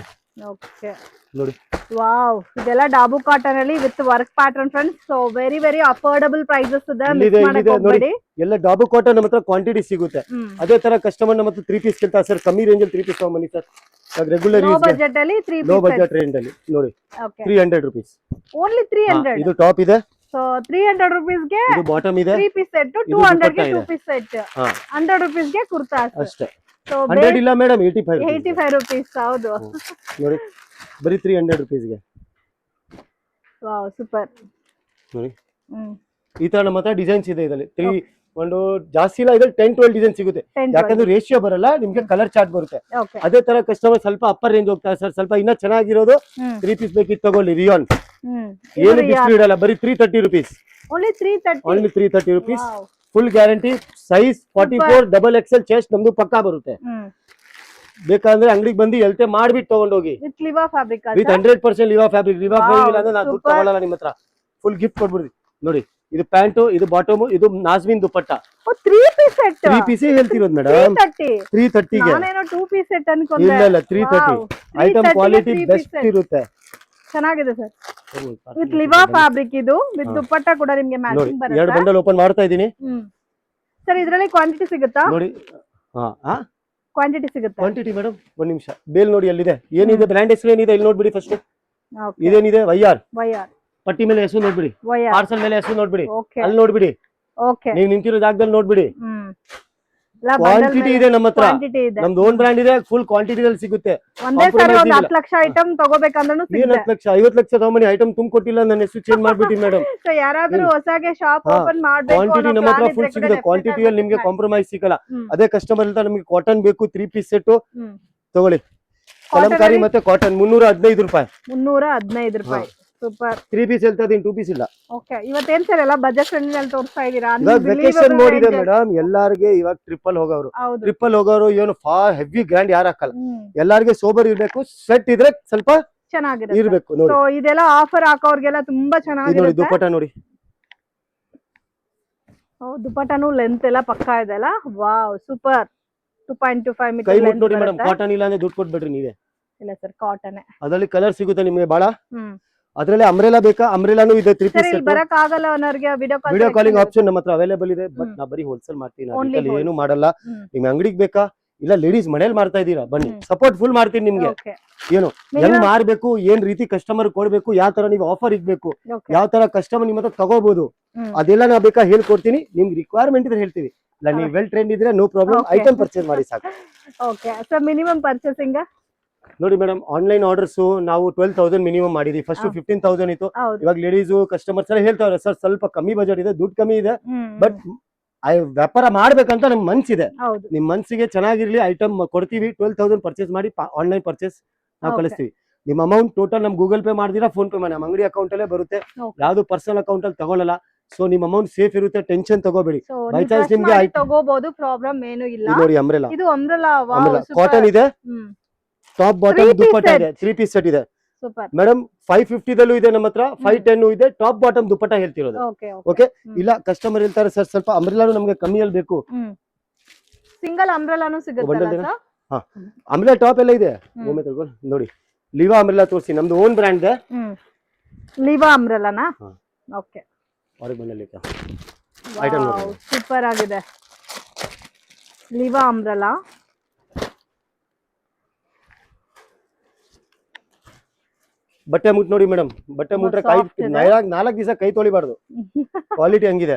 ಓಕೆ. ನೋಡಿ. ವಾವ್, ಇದೆಲ್ಲ ಡಾಬು ಕಾಟನ್ ಅಲ್ಲಿ with work pattern friends. So very very affordable prices ಇದೆ, ಇಲ್ಲಿದೆ, ಮಿಸ್ ಮಾಡಕ್ ಇಲ್ಲಿದೆ ನೋಡಿ. ಹೋಗ್ಬೇಡಿ. ಎಲ್ಲ ಡಾಬು ಕಾಟನ್ ನಮ್ಮ ಹತ್ರ ಕ್ವಾಂಟಿಟಿ ಸಿಗುತ್ತೆ. ಅದೇ ತರ ಕಸ್ಟಮರ್ ನಮ್ಮ ಹತ್ರ 3 ಪೀಸ್ ಕೇಳ್ತಾರೆ, ಸರ್ ಕಮ್ಮಿ ರೇಂಜ್ ಅಲ್ಲಿ 3 ಪೀಸ್ ತಗೊಂಬನ್ನಿ sir, regular low use budget ಅಲ್ಲಿ 3 ಲೋ piece ಬಜೆಟ್ ರೇಂಜ್ ಅಲ್ಲಿ ನೋಡಿ. Okay, 300 rupees. ಓನ್ಲಿ 300. ಇದು ಟಾಪ್ ಇದೆ, ಸೊ 300 rupees ಗೆ ಇದು ಬಾಟಮ್ ಇದೆ, 3 piece set, ಇದು 200 ಗೆ ದುಪಟ್ಟ 2 ಇದೆ. piece set, ಹಾ 100 rupees ಗೆ ಕುರ್ತಾಸ್. ಅಷ್ಟೇ. ಸೊ 100 ಇಲ್ಲ ಮೇಡಮ್, 85 rupees. 85 rupees. ಹೌದು, ನೋಡಿ ಬರೀ 300 rupees ಗೆ ವಾವ್, ಸೂಪರ್. ನೋಡಿ. ಈ ತರ ನಮ್ಮ ಹತ್ರ ಡಿಸೈನ್ಸ್ ಇದೆ. ಇದರಲ್ಲಿ 3 ಒಂದು ಜಾಸ್ತಿ ಇಲ್ಲ, ಇದ್ರಲ್ಲಿ 10-12 ಡಿಸೈನ್ ಸಿಗುತ್ತೆ. 10-12. ಯಾಕಂದ್ರೆ ರೇಷಿಯೋ ಬರಲ್ಲ, ನಿಮ್ಗೆ ಕಲರ್ ಚಾರ್ಟ್ ಬರುತ್ತೆ. ಓಕೆ, ಅದೇ ತರ ಕಸ್ಟಮರ್ ಸ್ವಲ್ಪ ಅಪ್ಪರ್ ರೇಂಜ್ ಹೋಗ್ತಾರೆ, ಸರ್ ಸ್ವಲ್ಪ ಇನ್ನ ಚೆನ್ನಾಗಿರೋದು 3 ಪೀಸ್ ಬೇಕಿತ್ತು ತಗೊಳ್ಳಿ, ರಿಯಾನ್ ಏನು ಡಿಸ್ಪ್ಲೇ ಇಡಲ್ಲ, ಬರೀ 330 rupees. Only 330. Only 330 rupees. Wow, full guarantee, size 44 XXL chest ನಮ್ದು ಪಕ್ಕಾ ಬರುತ್ತೆ. ಬೇಕಾದ್ರೆ ಅಂಗಡಿಗೆ ಬಂದು ಎಲ್ತೆ ಮಾಡ್ಬಿಟ್ಟು ತಗೊಂಡೋಗಿ with ಲಿವಾ fabric with 100% ಲಿವಾ fabric. ಲಿವಾ Wow, ಹೋಗಿಲ್ಲ ಅಂದ್ರೆ ನಾನು ದುಡ್ಡು super. ತಗೊಳ್ಳಲ್ಲ ನಿಮ್ಮ ಹತ್ರ, ಫುಲ್ ಗಿಫ್ಟ್ ಕೊಡ್ಬಿಡ್ರಿ. ನೋಡಿ ಇದು ಪ್ಯಾಂಟು, ಇದು ಬಾಟಮ್, ಇದು ನಾಜ್ಮಿನ್ ದುಪಟ್ಟ. 3 piece set 3 ಪೀಸೇ ಹೇಳ್ತಿರೋದು ಮೇಡಮ್, 330. 330 ಗೆ. ನಾನೇನೋ 2 piece set ಅನ್ಕೊಂಡೆ. ಇಲ್ಲ ಇಲ್ಲ 330. ಐಟಮ್ ಕ್ವಾಲಿಟಿ ಬೆಸ್ಟ್ ಇರುತ್ತೆ. ಚೆನ್ನಾಗಿದೆ ಸರ್, ವಿತ್ ಲಿವಾ ಫ್ಯಾಬ್ರಿಕ್ ಇದು, ವಿತ್ ದುಪಟ್ಟ ಕೂಡ ನಿಮ್ಗೆ ನೋಡಿ ಮ್ಯಾಚಿಂಗ್ 2 ಬರುತ್ತೆ. ಬಂಡಲ್ ಓಪನ್ ಮಾಡ್ತಾ ಇದೀನಿ ಸರ್ ಇದ್ರಲ್ಲಿ ಕ್ವಾಂಟಿಟಿ ಸಿಗುತ್ತಾ? ನೋಡಿ. ಹಾ ಕ್ವಾಂಟಿಟಿ ಸಿಗುತ್ತಾ? ಕ್ವಾಂಟಿಟಿ ಮೇಡಮ್, ಒಂದ್ ನಿಮಿಷ. ಬೇಲ್ ನೋಡಿ ಅಲ್ಲಿದೆ, ಏನಿದೆ ಬ್ರ್ಯಾಂಡ್ ಹೆಸರು ಏನಿದೆ ಇಲ್ಲಿ ನೋಡ್ಬಿಡಿ ಫಸ್ಟ್. ಓಕೆ, ಇದೇನಿದೆ ವೈಆರ್, ವೈಆರ್, ಪಟ್ಟಿ ಮೇಲೆ ಹೆಸರು ನೋಡ್ಬಿಡಿ, ವೈಆರ್. ಪಾರ್ಸಲ್ ಮೇಲೆ ಹೆಸರು ನೋಡ್ಬಿಡಿ, ಓಕೆ, ಅಲ್ಲಿ ನೋಡ್ಬಿಡಿ, ಓಕೆ. ನೀವು ನಿಂತಿರೋ ಜಾಗದಲ್ಲಿ ನೋಡ್ಬಿಡಿ. ಎಲ್ಲ ಕ್ವಾಂಟಿಟಿ ಇದೆ ನಮ್ಮ ಹತ್ರ, ಕ್ವಾಂಟಿಟಿ ಇದೆ. ನಮ್ದು ಓನ್ ಬ್ರ್ಯಾಂಡ್ ಇದೆ, ಫುಲ್ ಕ್ವಾಂಟಿಟಿದಲ್ಲಿ ಸಿಗುತ್ತೆ. ಒಂದೇ ಸಾರಿ compromise ಒಂದು ಇಲ್ಲ. 10 ಲಕ್ಷ ಐಟಮ್ ತಗೋಬೇಕಂದ್ರೂ ಏನ್ ಸಿಗುತ್ತೆ. 10 ಲಕ್ಷ 50 ಲಕ್ಷ ತಗೊಂಬನಿ, ಐಟಮ್ ತುಂಬ ಕೊಟ್ಟಿಲ್ಲ, ನನ್ನ ಹೆಸರು ಚೇಂಜ್ ಮಾಡ್ಬಿಟ್ಟಿ ಮೇಡಮ್. ಸೊ ಯಾರಾದ್ರೂ ಹೊಸಗೆ ಶಾಪ್ ಹಾ, ಓಪನ್ ಮಾಡ್ಬೇಕು ಕ್ವಾಂಟಿಟಿ ಅನ್ನೋ ನಮ್ಮ ಹತ್ರ plan ಫುಲ್ ಇದ್ರೆ ಕೂಡ ಸಿಗುತ್ತೆ. ಕ್ವಾಂಟಿಟಿಯಲ್ಲಿ definitely ನಿಮ್ಗೆ ಮಾಡಿ. ಕಾಂಪ್ರಮೈಸ್ ಸಿಗಲ್ಲ. ಹ್ಮ್. ಅದೇ ಕಸ್ಟಮರ್ ಅಂತ ನಮಗೆ ಕಾಟನ್ ಬೇಕು 3 ಪೀಸ್ ಸೆಟ್ ಹ್ಮ್. ತಗೊಳ್ಳಿ. Cotton ಕಲಂಕಾರಿ ಅಲ್ಲಿ ಮತ್ತೆ ಕಾಟನ್ 315 ರೂಪಾಯಿ. 315 ರೂಪಾಯಿ. ಸೂಪರ್. 3 ಪೀಸ್ ಹೇಳ್ತಾ ಇದೀನಿ, 2 ಪೀಸ್ ಇಲ್ಲ. ಓಕೆ, ಇವತ್ತೇನ್ ಸರ್ ಎಲ್ಲ ಬಜೆಟ್ ಫ್ರೆಂಡ್ಲಿ ಅಲ್ಲಿ ತೋರಿಸ್ತಾ ಇದೀರಾ? ಇವಾಗ ವೆಕೇಶನ್ Unbelievable ಮೋಡ್ ಇದೆ ranges. ಮೇಡಮ್, ಎಲ್ಲಾರ್ಗೆ ಇವಾಗ ಟ್ರಿಪಲ್ ಹೋಗೋರು. ಹೌದು. ಟ್ರಿಪಲ್ ಹೋಗೋರು ಏನು ಹೆವಿ ಗ್ರ್ಯಾಂಡ್ ಯಾರು ಹಾಕಲ್ಲ, ಹ್ಮ್. ಎಲ್ಲಾರ್ಗೆ ಸೋಬರ್ ಇರ್ಬೇಕು, ಸೆಟ್ ಇದ್ರೆ ಸ್ವಲ್ಪ ಚೆನ್ನಾಗಿರುತ್ತೆ. ಇರ್ಬೇಕು. ನೋಡಿ ಸೊ ಇದೆಲ್ಲ ಆಫರ್ ಹಾಕೋರ್ಗೆಲ್ಲ ತುಂಬಾ ಇದು ನೋಡಿ ಚೆನ್ನಾಗಿರುತ್ತೆ. ದುಪಟ್ಟ ನೋಡಿ, ದುಪಟ್ಟನು ಲೆಂತ್ ಎಲ್ಲ ಪಕ್ಕಾ ಇದೆ ಅಲ್ಲ. Wow, super. 2.25 ಕೈ ಮೀಟರ್ ಮುಟ್ಟು ನೋಡಿ ಮೇಡಮ್, ಕಾಟನ್ ಇಲ್ಲ ಅಂದ್ರೆ ದುಡ್ಡು ಕೊಟ್ಬಿಡ್ರಿ ನೀವೇ. ಇಲ್ಲ ಸರ್, ಕಾಟನ್. ಅದರಲ್ಲಿ ಕಲರ್ ಸಿಗುತ್ತೆ ನಿಮಗೆ ಬಹಳ. ಹ್ಮ್. ಅದ್ರಲ್ಲಿ ಅಂಬ್ರೆಲಾ ಬೇಕಾ, ಅಂಬ್ರೆಲಾನು ಇದೆ 3 ಸರ್ ಪೀಸ್ ಇಲ್ಲಿ ಬರಕ್ ಆಗಲ್ಲ ಅನ್ನೋರ್ಗೆ ವಿಡಿಯೋ ಕಾಲಿಂಗ್ ಆಪ್ಷನ್ ನಮ್ಮ ಹತ್ರ ಅವೈಲೇಬಲ್ ಇದೆ. ಬಟ್ ನಾ ಬರೀ ಹೋಲ್ಸೇಲ್ ಮಾಡ್ತೀನಿ, Only ರಿಟೇಲ್ ಏನು ಮಾಡಲ್ಲ. ನಿಮ್ ಅಂಗಡಿಗೆ ಬೇಕಾ ಇಲ್ಲ ಲೇಡೀಸ್ ಮನೇಲಿ ಮಾಡ್ತಾ ಇದೀರಾ ಬನ್ನಿ, ಸಪೋರ್ಟ್ ಫುಲ್ ಮಾಡ್ತೀನಿ ನಿಮ್ಗೆ. ಏನು ಹೆಂಗ್ ಮಾರ್ಬೇಕು, ಏನ್ ರೀತಿ ಕಸ್ಟಮರ್ ಕೊಡ್ಬೇಕು, ಯಾವ ತರ ನೀವು ಆಫರ್ ಇಡ್ಬೇಕು, ಯಾವ ತರ ಕಸ್ಟಮರ್ ನಿಮ್ಮ ಹತ್ರ ತಗೋಬಹುದು, ಅದೆಲ್ಲ ನಾ ಬೇಕಾ ಹೇಳ್ಕೊಡ್ತೀನಿ. ನಿಮ್ಗೆ ರಿಕ್ವೈರ್ಮೆಂಟ್ ಇದ್ರೆ ಹೇಳ್ತೀವಿ, ಇಲ್ಲ ನೀವು ವೆಲ್ ಟ್ರೆಂಡ್ ಇದ್ರೆ ನೋ ಪ್ರಾಬ್ಲಮ್, ಐಟಮ್ ಪರ್ಚೇಸ್ ಮಾಡಿ ಸಾಕು. ಓಕೆ ಸರ್, ಮಿನಿಮಮ್ ಪರ್ಚೇಸಿಂಗ್ ನೋಡಿ ಮೇಡಮ್, ಆನ್ಲೈನ್ ಆರ್ಡರ್ಸ್ ನಾವು 12,000 ಮಿನಿಮಮ್ ಮಾಡಿದ್ವಿ. ಫಸ್ಟ್ 15,000 ಇತ್ತು. ಇವಾಗ ಲೇಡೀಸ್ ಕಸ್ಟಮರ್ಸ್ ಎಲ್ಲ ಹೇಳ್ತಾವ್ರೆ ಸರ್ ಸ್ವಲ್ಪ ಕಮ್ಮಿ ಬಜೆಟ್ ಇದೆ, ದುಡ್ಡು ಕಮ್ಮಿ ಇದೆ, ಬಟ್ ವ್ಯಾಪಾರ ಮಾಡ್ಬೇಕಂತ ನಮ್ ಮನ್ಸಿದೆ. ನಿಮ್ ಮನ್ಸಿಗೆ ಚೆನ್ನಾಗಿರ್ಲಿ, ಐಟಮ್ ಕೊಡ್ತೀವಿ. 12,000 ಪರ್ಚೇಸ್ ಮಾಡಿ ಆನ್ಲೈನ್ ಪರ್ಚೇಸ್ ನಾವು ಕಳಿಸ್ತೀವಿ. ನಿಮ್ ಅಮೌಂಟ್ ಟೋಟಲ್ ನಮ್ ಗೂಗಲ್ ಪೇ ಮಾಡಿದಿರಾ, ಫೋನ್ ಪೇ ಮಾಡಿ, ನಮ್ಮ ಅಂಗಡಿ ಅಕೌಂಟ್ ಅಲ್ಲೇ ಬರುತ್ತೆ. ಯಾವ್ದು ಪರ್ಸನಲ್ ಅಕೌಂಟ್ ಅಲ್ಲಿ ತಗೊಳ್ಳಲ್ಲ. ಸೊ ನಿಮ್ ಅಮೌಂಟ್ ಸೇಫ್ ಇರುತ್ತೆ, ಟೆನ್ಷನ್ ತಗೋಬೇಡಿ. ಬೈ ಚಾನ್ಸ್ ನಿಮ್ಗೆ ತಗೋಬಹುದು, ಪ್ರಾಬ್ಲಮ್ ಏನು ಇಲ್ಲ. ನೋಡಿ ಅಂಬ್ರೆಲಾ, ಇದು ಅಂಬ್ರೆಲಾ ಕಾಟನ್ ಇದೆ, ಟಾಪ್ ಬಾಟಮ್ ದುಪ್ಪಟ್ಟ ಇದೆ, 3 ಪೀಸ್ ಸೆಟ್ ಇದೆ ಮೇಡಮ್. 550 ದಲ್ಲೂ ಇದೆ ನಮ್ಮ ಹತ್ರ, 510 ಇದೆ. ಟಾಪ್ ಬಾಟಮ್ ದುಪ್ಪಟ್ಟ ಹೇಳ್ತಿರೋದು. ಓಕೆ, ಇಲ್ಲ ಕಸ್ಟಮರ್ ಹೇಳ್ತಾರೆ ಸರ್ ಸ್ವಲ್ಪ ಅಂಬ್ರೆಲಾನು ನಮ್ಗೆ ಕಮ್ಮಿಯಲ್ಲಿ ಬೇಕು, ಸಿಂಗಲ್ ಅಂಬ್ರೆಲಾನು ಸಿಗುತ್ತೆ. ಅಂಬ್ರೆಲಾ ಟಾಪ್ ಎಲ್ಲ ಇದೆ. ಒಮ್ಮೆ ತಗೋ ನೋಡಿ, ಲಿವಾ ಅಂಬ್ರೆಲಾ ತೋರಿಸಿ, ನಮ್ದು ಓನ್ ಬ್ರ್ಯಾಂಡ್. ಲಿವಾ ಅಂಬ್ರೆಲಾನಾ? ಓಕೆ, ಹೊರಗೆ ಬಂದಲ್ಲಿ ಸೂಪರ್ ಆಗಿದೆ ಲಿವಾ ಅಂಬ್ರೆಲಾ. ಬಟ್ಟೆ ಮುಟ್ ನೋಡಿ ಮೇಡಮ್, ಬಟ್ಟೆ ಮುಟ್ರೆ ಕೈ 4 ದಿವಸ ಕೈ ತೊಳಿಬಾರ್ದು, ಕ್ವಾಲಿಟಿ ಹಂಗಿದೆ.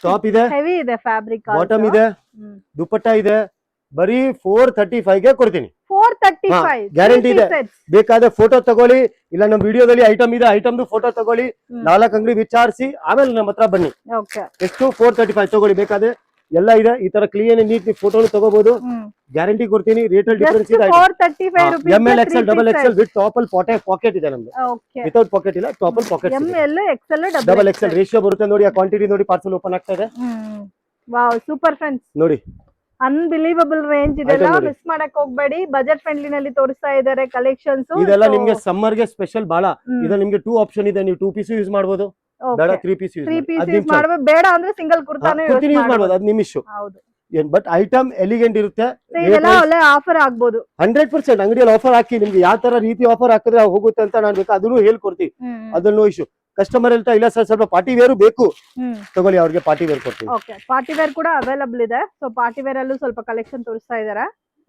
ಟಾಪ್ ಇದೆ, ಹೆವಿ ಇದೆ ಫ್ಯಾಬ್ರಿಕ್, ಬಾಟಮ್ ಇದೆ, ದುಪ್ಪಟ್ಟ ಇದೆ. ಬರೀ 435 ಗೆ ಕೊಡ್ತೀನಿ. 435 ಗ್ಯಾರಂಟಿ ಇದೆ. ಬೇಕಾದ್ರೆ ಫೋಟೋ ತಗೊಳ್ಳಿ, ಇಲ್ಲ ನಮ್ಮ ವಿಡಿಯೋದಲ್ಲಿ ಐಟಮ್ ಇದೆ, ಐಟಮ್ದು ಫೋಟೋ ತಗೊಳ್ಳಿ, 4 ಅಂಗಡಿ ವಿಚಾರಿಸಿ ಆಮೇಲೆ ನಮ್ಮ ಹತ್ರ ಬನ್ನಿ. ಎಷ್ಟು 435 ತಗೊಳ್ಳಿ, ಬೇಕಾದ್ರೆ ಎಲ್ಲ ಇದೆ. ಈ ತರ ಕ್ಲೀನ್ ನೀಟ್ ಫೋಟೋ ತಗೋಬಹುದು, ಗ್ಯಾರಂಟಿ ಕೊಡ್ತೀನಿ. ರೇಟ್ ಅಲ್ಲಿ ಡಿಫರೆನ್ಸ್ ಇದೆ. ML XL double XL with top ಅಲ್ಲಿ ಪಾಕೆಟ್ ಇದೆ ನಮ್ದು, ವಿತೌಟ್ ಪಾಕೆಟ್ ಇಲ್ಲ, ಟಾಪ್ ಅಲ್ಲಿ ಪಾಕೆಟ್ ಇದೆ. ಡಬಲ್ XL ರೇಷಿಯೋ ಬರುತ್ತೆ ನೋಡಿ. ಆ ಕ್ವಾಂಟಿಟಿ ನೋಡಿ, ಪಾರ್ಸಲ್ ಓಪನ್ ಆಗ್ತಾ ಇದೆ. ವಾವ್, ಸೂಪರ್ ಫ್ರೆಂಡ್ಸ್, ನೋಡಿ ಅನ್ಬಿಲೀವಬಲ್ ರೇಂಜ್ ಇದೆಲ್ಲ, ಮಿಸ್ ಮಾಡಕ್ ಹೋಗ್ಬೇಡಿ. ಬಜೆಟ್ ಫ್ರೆಂಡ್ಲಿ ನಲ್ಲಿ ತೋರಿಸ್ತಾ ಇದ್ದಾರೆ ಕಲೆಕ್ಷನ್ಸ್. ಇದೆಲ್ಲ ನಿಮ್ಗೆ ಸಮ್ಮರ್ ಗೆ ಸ್ಪೆಷಲ್ ಬಹಳ. ಇದು ನಿಮ್ಗೆ 2 ಆಪ್ಷನ್ ಇದೆ, ನೀವು 2 ಪೀಸ್ ಯೂಸ್ ಮಾಡಬಹುದು, ಬೇಡ 3 ಪೀಸ್ ಯೂಸ್ ಮಾಡಬಹುದು, ಬೇಡ ಅಂದ್ರೆ ಸಿಂಗಲ್ ಕುರ್ತಾನು ಯೂಸ್ ಮಾಡಬಹುದು, ಅದು ನಿಮ್ಮ ಇಶ್ಯೂ. ಹೌದು, ಬಟ್ ಐಟಮ್ ಎಲಿಗೆಂಟ್ ಇರುತ್ತೆ. ಇದೆಲ್ಲ ಒಳ್ಳೆ ಆಫರ್ ಆಗ್ಬೋದು. 100% ಅಂಗಡಿಯಲ್ಲಿ ಆಫರ್ ಹಾಕಿ, ನಿಮ್ಗೆ ಯಾವ ತರ ರೀತಿ ಆಫರ್ ಹಾಕಿದ್ರೆ ಹೋಗುತ್ತೆ ಅಂತ ನಾನು ಬೇಕಾ ಅದನ್ನು ಹೇಳ್ಕೊಡ್ತೀವಿ, ಅದನ್ನು ಇಶ್ಯೂ. ಕಸ್ಟಮರ್ ಹೇಳ್ತಾ ಇಲ್ಲ ಸರ್ ಸ್ವಲ್ಪ ಪಾರ್ಟಿ ವೇರ್ ಬೇಕು, ತಗೊಳ್ಳಿ, ಅವ್ರಿಗೆ ಪಾರ್ಟಿ ವೇರ್ ಕೊಡ್ತೀವಿ. ಓಕೆ, ಪಾರ್ಟಿ ವೇರ್ ಕೂಡ ಅವೈಲಬಲ್ ಇದೆ. ಸೊ ಪಾರ್ಟಿ ವೇರ್ ಅಲ್ಲೂ ಸ್ವಲ್ಪ ಕಲೆಕ್ಷನ್ ತೋರಿಸ್ತಾ ಇದ್ದಾರೆ.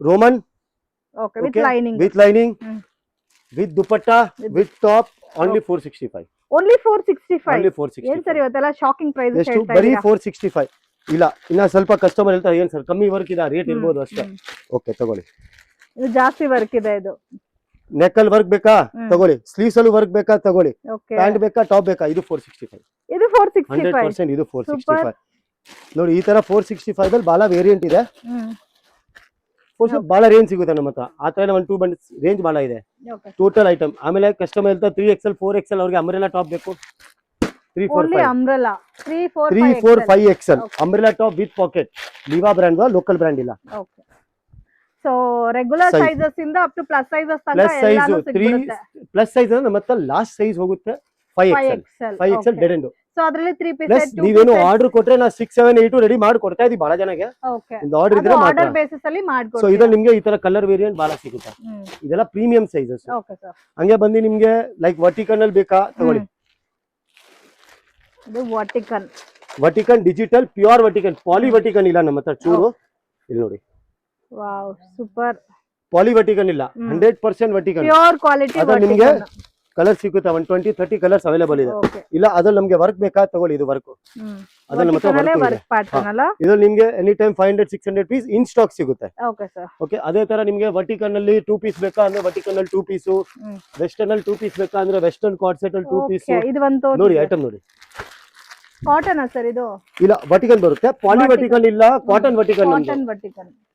Roman, okay, with lining, with dupatta, with top, only 465. Only 465. Only 465. ಏನ್ ಸರ್ ಇವತ್ತೆಲ್ಲ ಶಾಕಿಂಗ್ ಪ್ರೈಸ್ ಹೇಳ್ತಾ ಇದ್ದೀರಾ? ಬರೀ 465. ಇಲ್ಲ, ಇನ್ನ ಸ್ವಲ್ಪ ಕಸ್ಟಮರ್ ಹೇಳ್ತಾರೆ ಏನ್ ಸರ್ ಕಮ್ಮಿ ವರ್ಕ್ ಇದೆ, ರೇಟ್ ಇರ್ಬೋದು ಅಷ್ಟೇ. ಓಕೆ ತಗೊಳ್ಳಿ, ಇದು ಜಾಸ್ತಿ ವರ್ಕ್ ಇದೆ. ಇದು ನೆಕ್ ವರ್ಕ್ ಬೇಕಾ ತಗೊಳ್ಳಿ, ಸ್ಲೀವ್ಸ್ ಅಲ್ಲೂ ವರ್ಕ್ ಬೇಕಾ ತಗೊಳ್ಳಿ, ಪ್ಯಾಂಟ್ ಬೇಕಾ, ಟಾಪ್ ಬೇಕಾ, ಇದು 465. ಇದು 465. 100% ಇದು 465. ನೋಡಿ ಈ ತರ 465 ಅಲ್ಲಿ ಬಹಳ ವೇರಿಯಂಟ್ ಇದೆ. ಬಹಳ ರೇಂಜ್ ಸಿಗುತ್ತೆ ನಮ್ಮ ಹತ್ರ. ಆ ತರ 1-2 ಬಂಡ್ಸ್ ರೇಂಜ್ ಬಹಳ ಇದೆ ಟೋಟಲ್ ಐಟಮ್. ಆಮೇಲೆ ಕಸ್ಟಮರ್ ಹೇಳ್ತಾ 3XL 4XL ಅವ್ರಿಗೆ ಅಂಬ್ರೆಲಾ ಟಾಪ್ ಬೇಕು, 345 umbrella 345XL umbrella top with packet. ಲಿವಾ brand, local brand ಇಲ್ಲ. ಓಕೆ, ಸೊ ರೆಗ್ಯುಲರ್ ಸೈಜಸ್ ಇಂದ ಅಪ್ ಟು ಪ್ಲಸ್ ಸೈಜಸ್ ತನಕ ಎಲ್ಲಾನು ಸಿಗುತ್ತೆ. ಪ್ಲಸ್ ಸೈಜ್ ಅಂದ್ರೆ ನಮ್ಮ ಹತ್ರ ಲಾಸ್ಟ್ ಸೈಜ್ ಹೋಗುತ್ತೆ 5XL ಡೆಡ್ ಎಂಡ್. ಸೊ ಅದರಲ್ಲಿ 3 ಪೀಸ್ ಪ್ಲಸ್ ನೀವೇನು ಆರ್ಡರ್ ಕೊಟ್ರೆ ನಾ 6, 7, 8 ರೆಡಿ ಮಾಡಿ ಕೊಡ್ತಾ ಇದೀವಿ ಬಹಳ ಜನಕ್ಕೆ. ಒಂದು ಆರ್ಡರ್ ಇದ್ರೆ ಆರ್ಡರ್ ಬೇಸಿಸ್ ಅಲ್ಲಿ ಮಾಡ್ಕೊಡ್ತೀವಿ. ಸೊ ಇದು ನಿಮಗೆ ಈ ತರ ಕಲರ್ ವೇರಿಯಂಟ್ ಬಹಳ ಸಿಗುತ್ತೆ. ಇದೆಲ್ಲ ಪ್ರೀಮಿಯಂ ಸೈಜಸ್. ಓಕೆ ಸರ್, ಹಂಗೆ ಬಂದು ನಿಮಗೆ ಲೈಕ್ ವರ್ಟಿಕಲ್ ಅಲ್ಲಿ ಬೇಕಾ ತಗೊಳ್ಳಿ. ಇದು ವರ್ಟಿಕಲ್ ಡಿಜಿಟಲ್ ಪ್ಯೂರ್ ವರ್ಟಿಕಲ್, ಪಾಲಿ ವರ್ಟಿಕಲ್ ಇಲ್ಲ ನಮ್ಮ ಹತ್ರ ಚೂರು. ಇಲ್ಲಿ ನೋಡಿ, ವಾವ್ ಸೂಪರ್, ಪಾಲಿ ವರ್ಟಿಕಲ್ ಇಲ್ಲ, 100% ವರ್ಟಿಕಲ್ ಪ್ಯೂರ್ ಕ್ವಾಲಿಟಿ. ಅದು ನಿಮಗೆ ಕಲರ್ ಸಿಗುತ್ತೆ, 120-30 ಕಲರ್ಸ್ ಅವೈಲೇಬಲ್ ಇದೆ. ಇಲ್ಲ ಅದ್ರಲ್ಲಿ ನಮ್ಗೆ ವರ್ಕ್ ಬೇಕಾ ತಗೊಳ್ಳಿ, ಇದು ವರ್ಕ್ ಅದ್ರಲ್ಲಿ ನಮ್ಮ ಹತ್ರ ವರ್ಕ್. ಇದು ನಿಮ್ಗೆ any time 500-600 piece in stock ಸಿಗುತ್ತೆ. ಓಕೆ, ಅದೇ ತರ ನಿಮ್ಗೆ ವರ್ಟಿಕಲ್ ನಲ್ಲಿ 2 ಪೀಸ್ ಬೇಕಾ ಅಂದ್ರೆ ವರ್ಟಿಕಲ್ ನಲ್ಲಿ 2 ಪೀಸ್, ವೆಸ್ಟರ್ನ್ ಅಲ್ಲಿ 2 ಪೀಸ್ ಬೇಕಾ ಅಂದ್ರೆ ವೆಸ್ಟರ್ನ್ ಕಾರ್ಡ್ ಸೆಟ್ ಅಲ್ಲಿ 2 ಪೀಸ್. ನೋಡಿ ಐಟಮ್ ನೋಡಿ, ಕಾಟನ್ ಸರ್ ಇದು? ಇಲ್ಲ ವರ್ಟಿಕಲ್ ಬರುತ್ತೆ, ಪಾಲಿ ವರ್ಟಿಕಲ್ ಇಲ್ಲ, ಕಾಟನ್ ವರ್ಟಿಕಲ್.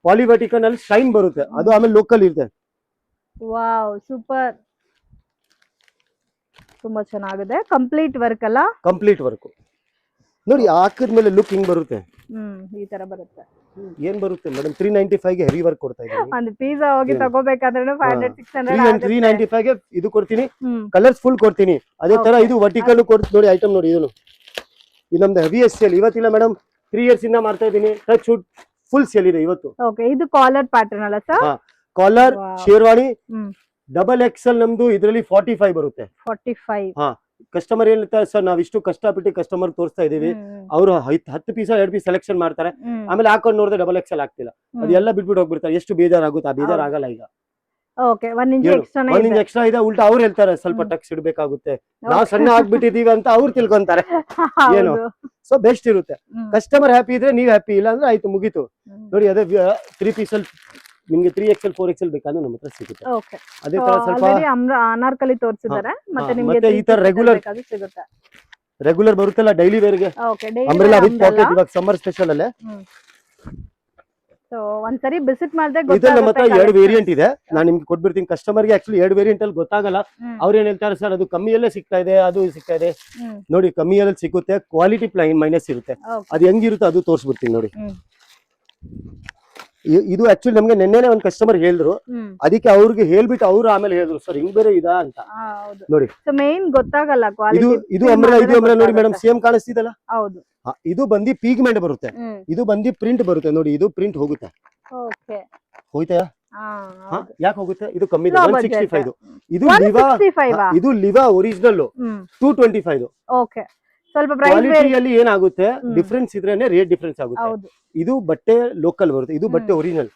ಪಾಲಿ ವರ್ಟಿಕಲ್ ಅಲ್ಲಿ ಶೈನ್ ಬರುತ್ತೆ, ಅದು ಆಮೇಲೆ ಲೋಕಲ್ ಇರುತ್ತೆ. ವಾವ್ ಸೂಪರ್, ತುಂಬಾ ಚೆನ್ನಾಗಿದೆ. ಕಂಪ್ಲೀಟ್ ವರ್ಕ್ ಅಲ್ಲ? ಕಂಪ್ಲೀಟ್ ವರ್ಕ್ ನೋಡಿ, ಹಾಕಿದ್ಮೇಲೆ ಲುಕ್ ಹಿಂಗ್ ಬರುತ್ತೆ. ಈ ತರ ಬರುತ್ತೆ. ಏನ್ ಬರುತ್ತೆ ಮೇಡಮ್, 395 ಗೆ ಹೆವಿ ವರ್ಕ್ ಕೊಡ್ತಾ ಇದ್ದೀನಿ. ಒಂದು ಪಿಜ್ಜಾ ಹೋಗಿ ತಗೋಬೇಕಾದ್ರೆ 500-600 395 ಗೆ ಇದು ಕೊಡ್ತೀನಿ, ಕಲರ್ಸ್ ಫುಲ್ ಕೊಡ್ತೀನಿ. ಅದೇ ತರ ಇದು ವರ್ಟಿಕಲ್ ಕೊಡ್ತೀನಿ. ನೋಡಿ ಐಟಮ್ ನೋಡಿ, ಇದು ನಮ್ದು ಹೆವಿ ಎಸ್ಎಲ್ ಇವತ್ತಿಲ್ಲ ಮೇಡಮ್, 3 ಇಯರ್ಸ್ ಇಂದ ಮಾಡ್ತಾ ಇದ್ದೀನಿ. ಟಚ್ ವುಡ್ ಫುಲ್ ಸೇಲ್ ಇದೆ ಇವತ್ತು. ಓಕೆ, ಇದು ಕಾಲರ್ ಪ್ಯಾಟರ್ನ್ ಅಲ್ಲ sir? Collar Wow. Sherwani hmm. Double XL ನಮ್ದು ಇದರಲ್ಲಿ 45 ಬರುತ್ತೆ. 45. ಕಸ್ಟಮರ್ ಹೇಳ್ತಾರೆ ಸರ್ ನಾವ್ ಇಷ್ಟು ಕಷ್ಟಪಟ್ಟು ಕಸ್ಟಮರ್ ತೋರಿಸ್ತಾ ಇದೀವಿ, ಅವ್ರು 10 ಪೀಸ್ 2 ಪೀಸ್ ಸೆಲೆಕ್ಷನ್ ಮಾಡ್ತಾರೆ, ಆಮೇಲೆ ಹಾಕೊಂಡು ನೋಡಿದ್ರೆ ಡಬಲ್ ಎಕ್ಸೆಲ್ ಆಗ್ತಿಲ್ಲ, ಅದೆಲ್ಲ ಬಿಟ್ಬಿಟ್ಟು ಹೋಗ್ಬಿಡ್ತಾರೆ. ಎಷ್ಟು ಬೇಜಾರಾಗುತ್ತೆ, ಆ ಬೇಜಾರ್ ಆಗಲ್ಲ ಈಗ. ಓಕೆ, 1 ಇಂಚ್ ಎಕ್ಸ್ಟ್ರಾ ಒಂದ್ ಇಂಚ್ ಎಕ್ಸ್ಟ್ರಾ ಇದೆ. ಉಲ್ಟಾ ಅವ್ರು ಹೇಳ್ತಾರೆ ಸ್ವಲ್ಪ ಟಕ್ಸ್ ಇಡ್ಬೇಕಾಗುತ್ತೆ, ನಾವು ಸಣ್ಣ ಆಗ್ಬಿಟ್ಟಿದೀವಿ ಅಂತ ಅವ್ರು ತಿಳ್ಕೊಂತಾರೆ ಏನು. ಸೊ ಬೆಸ್ಟ್ ಇರುತ್ತೆ. ಕಸ್ಟಮರ್ ಹ್ಯಾಪಿ ಇದ್ರೆ ನೀವ್ ಹ್ಯಾಪಿ, ಇಲ್ಲ ಅಂದ್ರೆ ಆಯ್ತು ಮುಗೀತು. ನೋಡಿ ಅದೇ 3 ಪೀಸ್ ಅಲ್ಲಿ ನಿಮ್ಗೆ 3XL 4XL ಬೇಕಾದ್ರೆ ನಮ್ಮ ಹತ್ರ ಸಿಗುತ್ತೆ. ಅದೇ ತರ ಸ್ವಲ್ಪ ಅನಾರ್ಕಲಿ ತೋರಿಸಿದ್ದಾರೆ, ಮತ್ತೆ ನಿಮಗೆ ಮತ್ತೆ ಈ ತರ ರೆಗ್ಯುಲರ್ ಸಿಗುತ್ತೆ. ರೆಗ್ಯುಲರ್ ಬರುತ್ತಲ್ಲ ಡೈಲಿ ವೇರ್ ಗೆ ಅಂಬ್ರೆಲಾ ವಿತ್ ಪಾಕೆಟ್, ಇವಾಗ ಸಮ್ಮರ್ ಸ್ಪೆಷಲ್ ಅಲ್ಲೇ. ಸೊ ಒಂದ್ಸರಿ ವಿಸಿಟ್ ಮಾಡಿದ್ರೆ ಇದು ನಮ್ಮ ಹತ್ರ 2 ವೇರಿಯಂಟ್ ಇದೆ, ನಾನು ನಿಮ್ಗೆ ಕೊಟ್ಬಿಡ್ತೀನಿ. ಕಸ್ಟಮರ್ ಗೆ ಆಕ್ಚುಲಿ 2 ವೇರಿಯಂಟ್ ಅಲ್ಲಿ ಗೊತ್ತಾಗಲ್ಲ, ಅವ್ರು ಏನ್ ಹೇಳ್ತಾರೆ ಸರ್ ಅದು ಕಮ್ಮಿಯಲ್ಲೇ ಸಿಗ್ತಾ ಇದೆ, ಅದು ಸಿಗ್ತಾ ಇದೆ. ನೋಡಿ ಕಮ್ಮಿಯಲ್ಲಿ ಸಿಗುತ್ತೆ, ಕ್ವಾಲಿಟಿ ಮೈನಸ್ ಇರುತ್ತೆ. ಅದು ಹೆಂಗಿರುತ್ತೆ ಅದು ತೋರಿಸ್ಬಿಡ್ತೀನಿ ನೋಡಿ. ಇದು ಆಕ್ಚುಲಿ ನಮ್ಗೆ ನೆನ್ನೆನೆ ಒಂದ್ ಕಸ್ಟಮರ್ ಹೇಳಿದ್ರು, ಅದಕ್ಕೆ ಅವ್ರಿಗೆ ಹೇಳ್ಬಿಟ್ಟು ಅವ್ರು ಆಮೇಲೆ ಹೇಳಿದ್ರು ಸರ್ ಹಿಂಗ್ ಬೇರೆ ಇದಾ ಅಂತ. ನೋಡಿ ಮೇನ್ ಗೊತ್ತಾಗಲ್ಲ ಇದು ಅಂಬ್ರೆಲಾ ನೋಡಿ ಮೇಡಮ್, ಸೇಮ್ ಕಾಣಿಸ್ತಿದಲ್ಲ. ಹೌದು, ಇದು ಬಂದು ಪೀಗ್ಮೆಂಟ್ ಬರುತ್ತೆ, ಇದು ಬಂದು ಪ್ರಿಂಟ್ ಬರುತ್ತೆ. ನೋಡಿ ಇದು ಪ್ರಿಂಟ್ ಹೋಗುತ್ತೆ. ಹೋಯ್ತಾ? ಯಾಕೆ ಹೋಗುತ್ತೆ? ಇದು ಕಮ್ಮಿ 165. ಇದು ಲಿವಾ ಒರಿಜಿನಲ್ 225. ಓಕೆ, ಸ್ವಲ್ಪ ಕ್ವಾಲಿಟಿಯಲ್ಲಿ ಏನಾಗುತ್ತೆ ಡಿಫರೆನ್ಸ್ ಇದ್ರೇನೆ ರೇಟ್ ಡಿಫರೆನ್ಸ್ ಆಗುತ್ತೆ. ಇದು ಬಟ್ಟೆ ಲೋಕಲ್ ಬರುತ್ತೆ, ಇದು ಬಟ್ಟೆ ಒರಿಜಿನಲ್.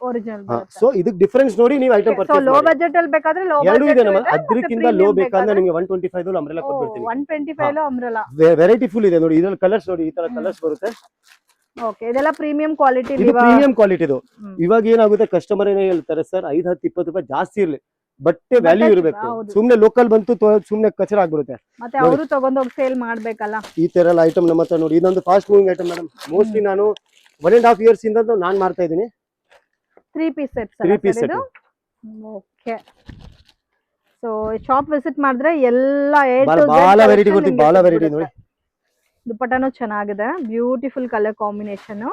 ಸೊ ಇದಕ್ಕೆ ಡಿಫರೆನ್ಸ್ ನೋಡಿ ನೀವು ಐಟಮ್ ಪರ್ಚೇಸ್ ಲೋ ಬಜೆಟ್ ಅಲ್ಲಿ ಬೇಕಾದ್ರೆ ಎರಡು ಇದೆ ನಮ್ಮ. ಅದಕ್ಕಿಂತ ಲೋ ಬೇಕಾದ್ರೆ ನಿಮಗೆ 125 ಅಲ್ಲಿ ಅಂಬ್ರೆಲಾ ಕೊಡ್ಬಿಡ್ತೀನಿ. 125 ಲೋ ಅಂಬ್ರೆಲಾ ವೆರೈಟಿ ಫುಲ್ ಇದೆ ನೋಡಿ. ಇದ್ರಲ್ಲಿ ಕಲರ್ಸ್ ನೋಡಿ, ಈ ತರ ಕಲರ್ಸ್ ಬರುತ್ತೆ. ಓಕೆ, ಇದೆಲ್ಲ ಪ್ರೀಮಿಯಂ ಕ್ವಾಲಿಟಿ. ಇದು ಪ್ರೀಮಿಯಂ ಕ್ವಾಲಿಟಿ. ಇದು ಇವಾಗ ಏನಾಗುತ್ತೆ ಕಸ್ಟಮರ್ ಏನೇ ಹೇಳ್ತಾರೆ ಸರ್ 5, 10, 20 ರೂಪಾಯಿ ಜಾಸ್ತಿ ಇರ್ಲಿ, ಬಟ್ಟೆ ವ್ಯಾಲ್ಯೂ ಇರಬೇಕು. ಸುಮ್ನೆ ಲೋಕಲ್ ಬಂತು ಸುಮ್ನೆ ಕಚರ ಆಗ್ಬಿಡುತ್ತೆ. ಮತ್ತೆ ಅವರು ತಗೊಂಡೋಗಿ ಸೇಲ್ ಮಾಡ್ಬೇಕಲ್ಲ. ಈ ತರ ಎಲ್ಲ ಐಟಮ್ ನಮ್ಮ ಹತ್ರ ನೋಡಿ. ಇದೊಂದು fast moving item madam. Mostly ನಾನು 1.5 years ಇಂದ ನಾನು ಮಾಡ್ತಾ ಇದ್ದೀನಿ. 3 piece set. Okay, so shop visit ಮಾಡಿದ್ರೆ ಎಲ್ಲ ಬಾಲ ವೆರೈಟಿ ಬರುತ್ತೆ. ಬಾಲ ವೆರೈಟಿ ನೋಡಿ. ದುಪಟ್ಟಾನು ಚೆನ್ನಾಗಿದೆ, ಬ್ಯೂಟಿಫುಲ್ ಕಲರ್ ಕಾಂಬಿನೇಷನ್.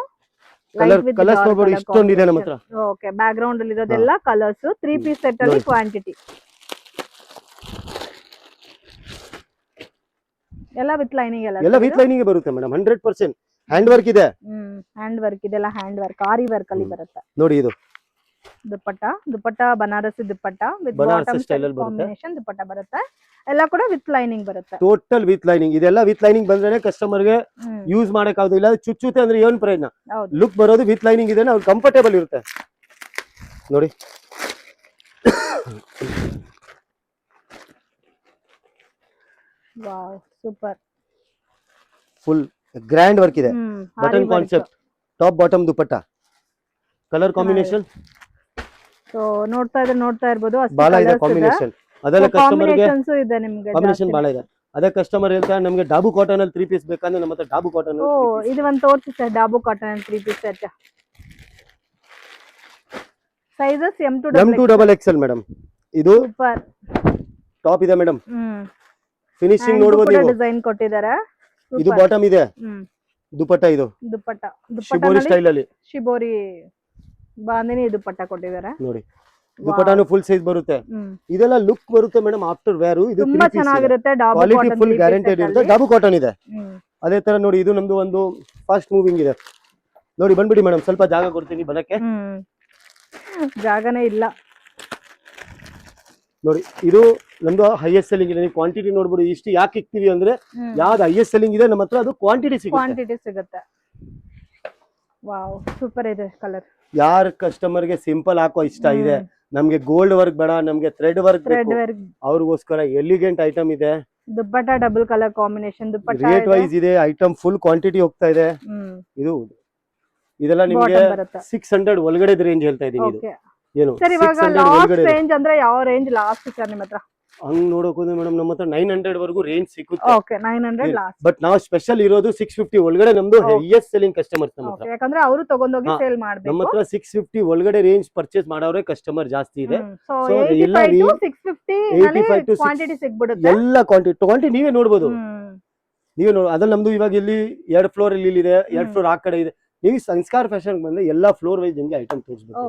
ಕಲರ್ಸ್ ನೋಡ್ಬೋದು ಇಷ್ಟೊಂದಿದೆ ನಮ್ಮ ಹತ್ರ. ಓಕೆ, ಬ್ಯಾಕ್ ಗ್ರೌಂಡ್ ಅಲ್ಲಿ ಇರೋದೆಲ್ಲ ಕಲರ್ಸ್. 3 ಪೀಸ್ ಸೆಟ್ ಅಲ್ಲಿ ಕ್ವಾಂಟಿಟಿ ಎಲ್ಲ ವಿತ್ ಲೈನಿಂಗ್ ಬರುತ್ತೆ ಮೇಡಮ್. 100% ಹ್ಯಾಂಡ್ ವರ್ಕ್ ಇದೆ. ಹ್ಯಾಂಡ್ ವರ್ಕ್ ಇದೆಲ್ಲ, ಹ್ಯಾಂಡ್ ವರ್ಕ್ ಆರಿ ವರ್ಕ್ ಅಲ್ಲಿ ಬರುತ್ತೆ ನೋಡಿ. ಇದು dupatta Banarasi dupatta with bottom combination dupatta ಬರುತ್ತೆ. ಎಲ್ಲ ಕೂಡ ವಿತ್ ಲೈನಿಂಗ್ ಬರುತ್ತೆ. Total with lining. ಇದೆಲ್ಲ ವಿತ್ ಲೈನಿಂಗ್ ಬಂದ್ರೆ ಕಸ್ಟಮರ್ ಗೆ ಯೂಸ್ ಮಾಡಕ್ ಆಗೋದಿಲ್ಲ. ಚುಚ್ಚುತ್ತೆ ಅಂದ್ರೆ ಏನ್ ಪ್ರಯೋಜನ? ಲುಕ್ ಬರೋದು ವಿತ್ ಲೈನಿಂಗ್ ಇದೆ, ಅವ್ರು ಕಂಫರ್ಟೇಬಲ್ ಇರುತ್ತೆ ನೋಡಿ. Wow, super. Full grand work ಇದೆ. Button concept, top bottom dupatta, colour combination. So ನೋಡ್ತಾ ಇರ್ಬೋದು ಬಾಲ ಇದೆ ಕಾಂಬಿನೇಷನ್. ಅದೆಲ್ಲ ಕಸ್ಟಮರ್ ಗೆ ಇದೆ, ನಿಮಗೆ ಕಾಂಬಿನೇಷನ್ ಬಾಳ ಇದೆ. ಅದೇ ಕಸ್ಟಮರ್ ಹೇಳ್ತಾರೆ ನಮಗೆ ಡಾಬು ಕಾಟನ್ ಅಲ್ಲಿ 3 ಪೀಸ್ ಬೇಕಂದ್ರೆ ನಮ್ಮ ಹತ್ರ ಡಾಬು ಕಾಟನ್. ಇದು ಒಂದು ತೋರಿಸಿ ಸರ್, ಡಾಬು ಕಾಟನ್ ಅಲ್ಲಿ 3 piece set. Sizes M to XXL madam. ಇದು ಸೂಪರ್ ಟಾಪ್ ಇದೆ ಮೇಡಮ್. ಫಿನಿಶಿಂಗ್ ನೋಡಬಹುದು ನೀವು. ಡಿಸೈನ್ ಕೊಟ್ಟಿದ್ದಾರೆ. ಇದು ಬಾಟಮ್ ಇದೆ. ದುಪಟ್ಟ ಇದು ದುಪಟ್ಟ ಶಿಬೋರಿ ಸ್ಟೈಲ್ ಅಲ್ಲಿ, ಶಿಬೋರಿ ಬಾಂದಿನಿ ದುಪಟ್ಟ ಕೊಟ್ಟಿದ್ದಾರೆ ನೋಡಿ. ದುಪಟ್ಟಾನು ಫುಲ್ ಸೈಜ್ ಬರುತ್ತೆ. ಇದೆಲ್ಲ ಲುಕ್ ಬರುತ್ತೆ ಮೇಡಮ್ ಆಫ್ಟರ್ ವೇರ್. ಇದು ತುಂಬಾ ಚೆನ್ನಾಗಿರುತ್ತೆ. ಕ್ವಾಲಿಟಿ ಫುಲ್ ಗ್ಯಾರಂಟೆಡ್ ಇರುತ್ತೆ. ಡಾಬು ಕಾಟನ್ ಇದೆ. ಅದೇ ತರ ನೋಡಿ, ಇದು ನಮ್ದು ಒಂದು ಫಾಸ್ಟ್ ಮೂವಿಂಗ್ ಇದೆ ನೋಡಿ. ಬಂದ್ಬಿಡಿ ಮೇಡಮ್, ಸ್ವಲ್ಪ ಜಾಗ ಕೊಡ್ತೀನಿ ಬರಕ್ಕೆ. ಜಾಗನೇ ಇಲ್ಲ ನೋಡಿ. ಇದು ನಮ್ದು ಹೈಯೆಸ್ಟ್ ಸೆಲ್ಲಿಂಗ್ ಇದೆ. ನೀವು ಕ್ವಾಂಟಿಟಿ ನೋಡ್ಬಿಡಿ. ಇಷ್ಟು ಯಾಕೆ ಇಕ್ತೀವಿ ಅಂದ್ರೆ ಯಾವ್ದು ಹೈಯೆಸ್ಟ್ ಸೆಲ್ಲಿಂಗ್ ಇದೆ ನಮ್ಮ ಹತ್ರ ಅದು ಕ್ವಾಂಟಿಟಿ ಸಿಗುತ್ತೆ. ವಾವ್, ಸೂಪರ್ ಇದೆ ಕಲರ್. ಯಾರ ಕಸ್ಟಮರ್ ಗೆ ಸಿಂಪಲ್ ಹಾಕೋ ಇಷ್ಟ ಇದೆ, ನಮ್ಗೆ ಗೋಲ್ಡ್ ವರ್ಕ್ ಬೇಡ, ನಮ್ಗೆ ಥ್ರೆಡ್ ವರ್ಕ್ ಬೇಕು, ಅವ್ರಿಗೋಸ್ಕರ ಎಲಿಗೆಂಟ್ ಐಟಮ್ ಇದೆ. Dupatta double colour combination dupatta rate wise ಇದೆ. ಐಟಮ್ ಫುಲ್ ಕ್ವಾಂಟಿಟಿ ಹೋಗ್ತಾ ಇದೆ. ಇದೆಲ್ಲ ನಿಮ್ಗೆ 600 ಒಳಗಡೆ ರೇಂಜ್ ಹೇಳ್ತಾ ಇದೀನಿ. ಇದು ಏನು ಸರ್ ಇವಾಗ ಲಾಸ್ಟ್ ರೇಂಜ್ ಅಂದ್ರೆ ಯಾವ ರೇಂಜ್ ಲಾಸ್ಟ್ ಸರ್ ನಿಮ್ಮ ಹತ್ರ? ಹಂಗ್ ನೋಡೋಕೆ ಹೋದ್ರೆ ಮೇಡಮ್ ನಮ್ಮ ಹತ್ರ 900 ವರೆಗೂ ರೇಂಜ್ ಸಿಗುತ್ತೆ. Okay, 900 last. ಬಟ್ ನಾವು ಸ್ಪೆಷಲ್ ಇರೋದು 650 ಒಳಗಡೆ. ನಮ್ದು ಹೈಯೆಸ್ಟ್ ಸೆಲ್ಲಿಂಗ್ ಕಸ್ಟಮರ್ಸ್ ನಮ್ಮ ಹತ್ರ. ಯಾಕಂದ್ರೆ ಅವರು ತಗೊಂಡೋಗಿ ಸೇಲ್ ಮಾಡಬೇಕು. ನಮ್ಮ ಹತ್ರ 650 ಒಳಗಡೆ ರೇಂಜ್ ಪರ್ಚೇಸ್ ಮಾಡೋರೆ ಕಸ್ಟಮರ್ ಜಾಸ್ತಿ ಇದೆ. ಸೊ 85 to 650 ನಲ್ಲಿ ಕ್ವಾಂಟಿಟಿ ಸಿಗ್ಬಿಡುತ್ತೆ. ಎಲ್ಲ ಕ್ವಾಂಟಿಟಿ ನೀವೇ ನೋಡಬಹುದು. ಅದ್ರಲ್ಲಿ ನಮ್ದು ಇವಾಗ ಇಲ್ಲಿ 2 ಫ್ಲೋರ್ ಇಲ್ಲಿ ಇದೆ, 2 ಫ್ಲೋರ್ ಆ ಕಡೆ ಇದೆ. ನೀವು ಸಂಸ್ಕಾರ ಫ್ಯಾಷನ್ ಬಂದ್ರೆ ಎಲ್ಲಾ ಫ್ಲೋರ್ ವೈಸ್ ನಿಮ್ಗೆ ಐಟಮ್ ತೋರಿಸ್ಬೇಕು.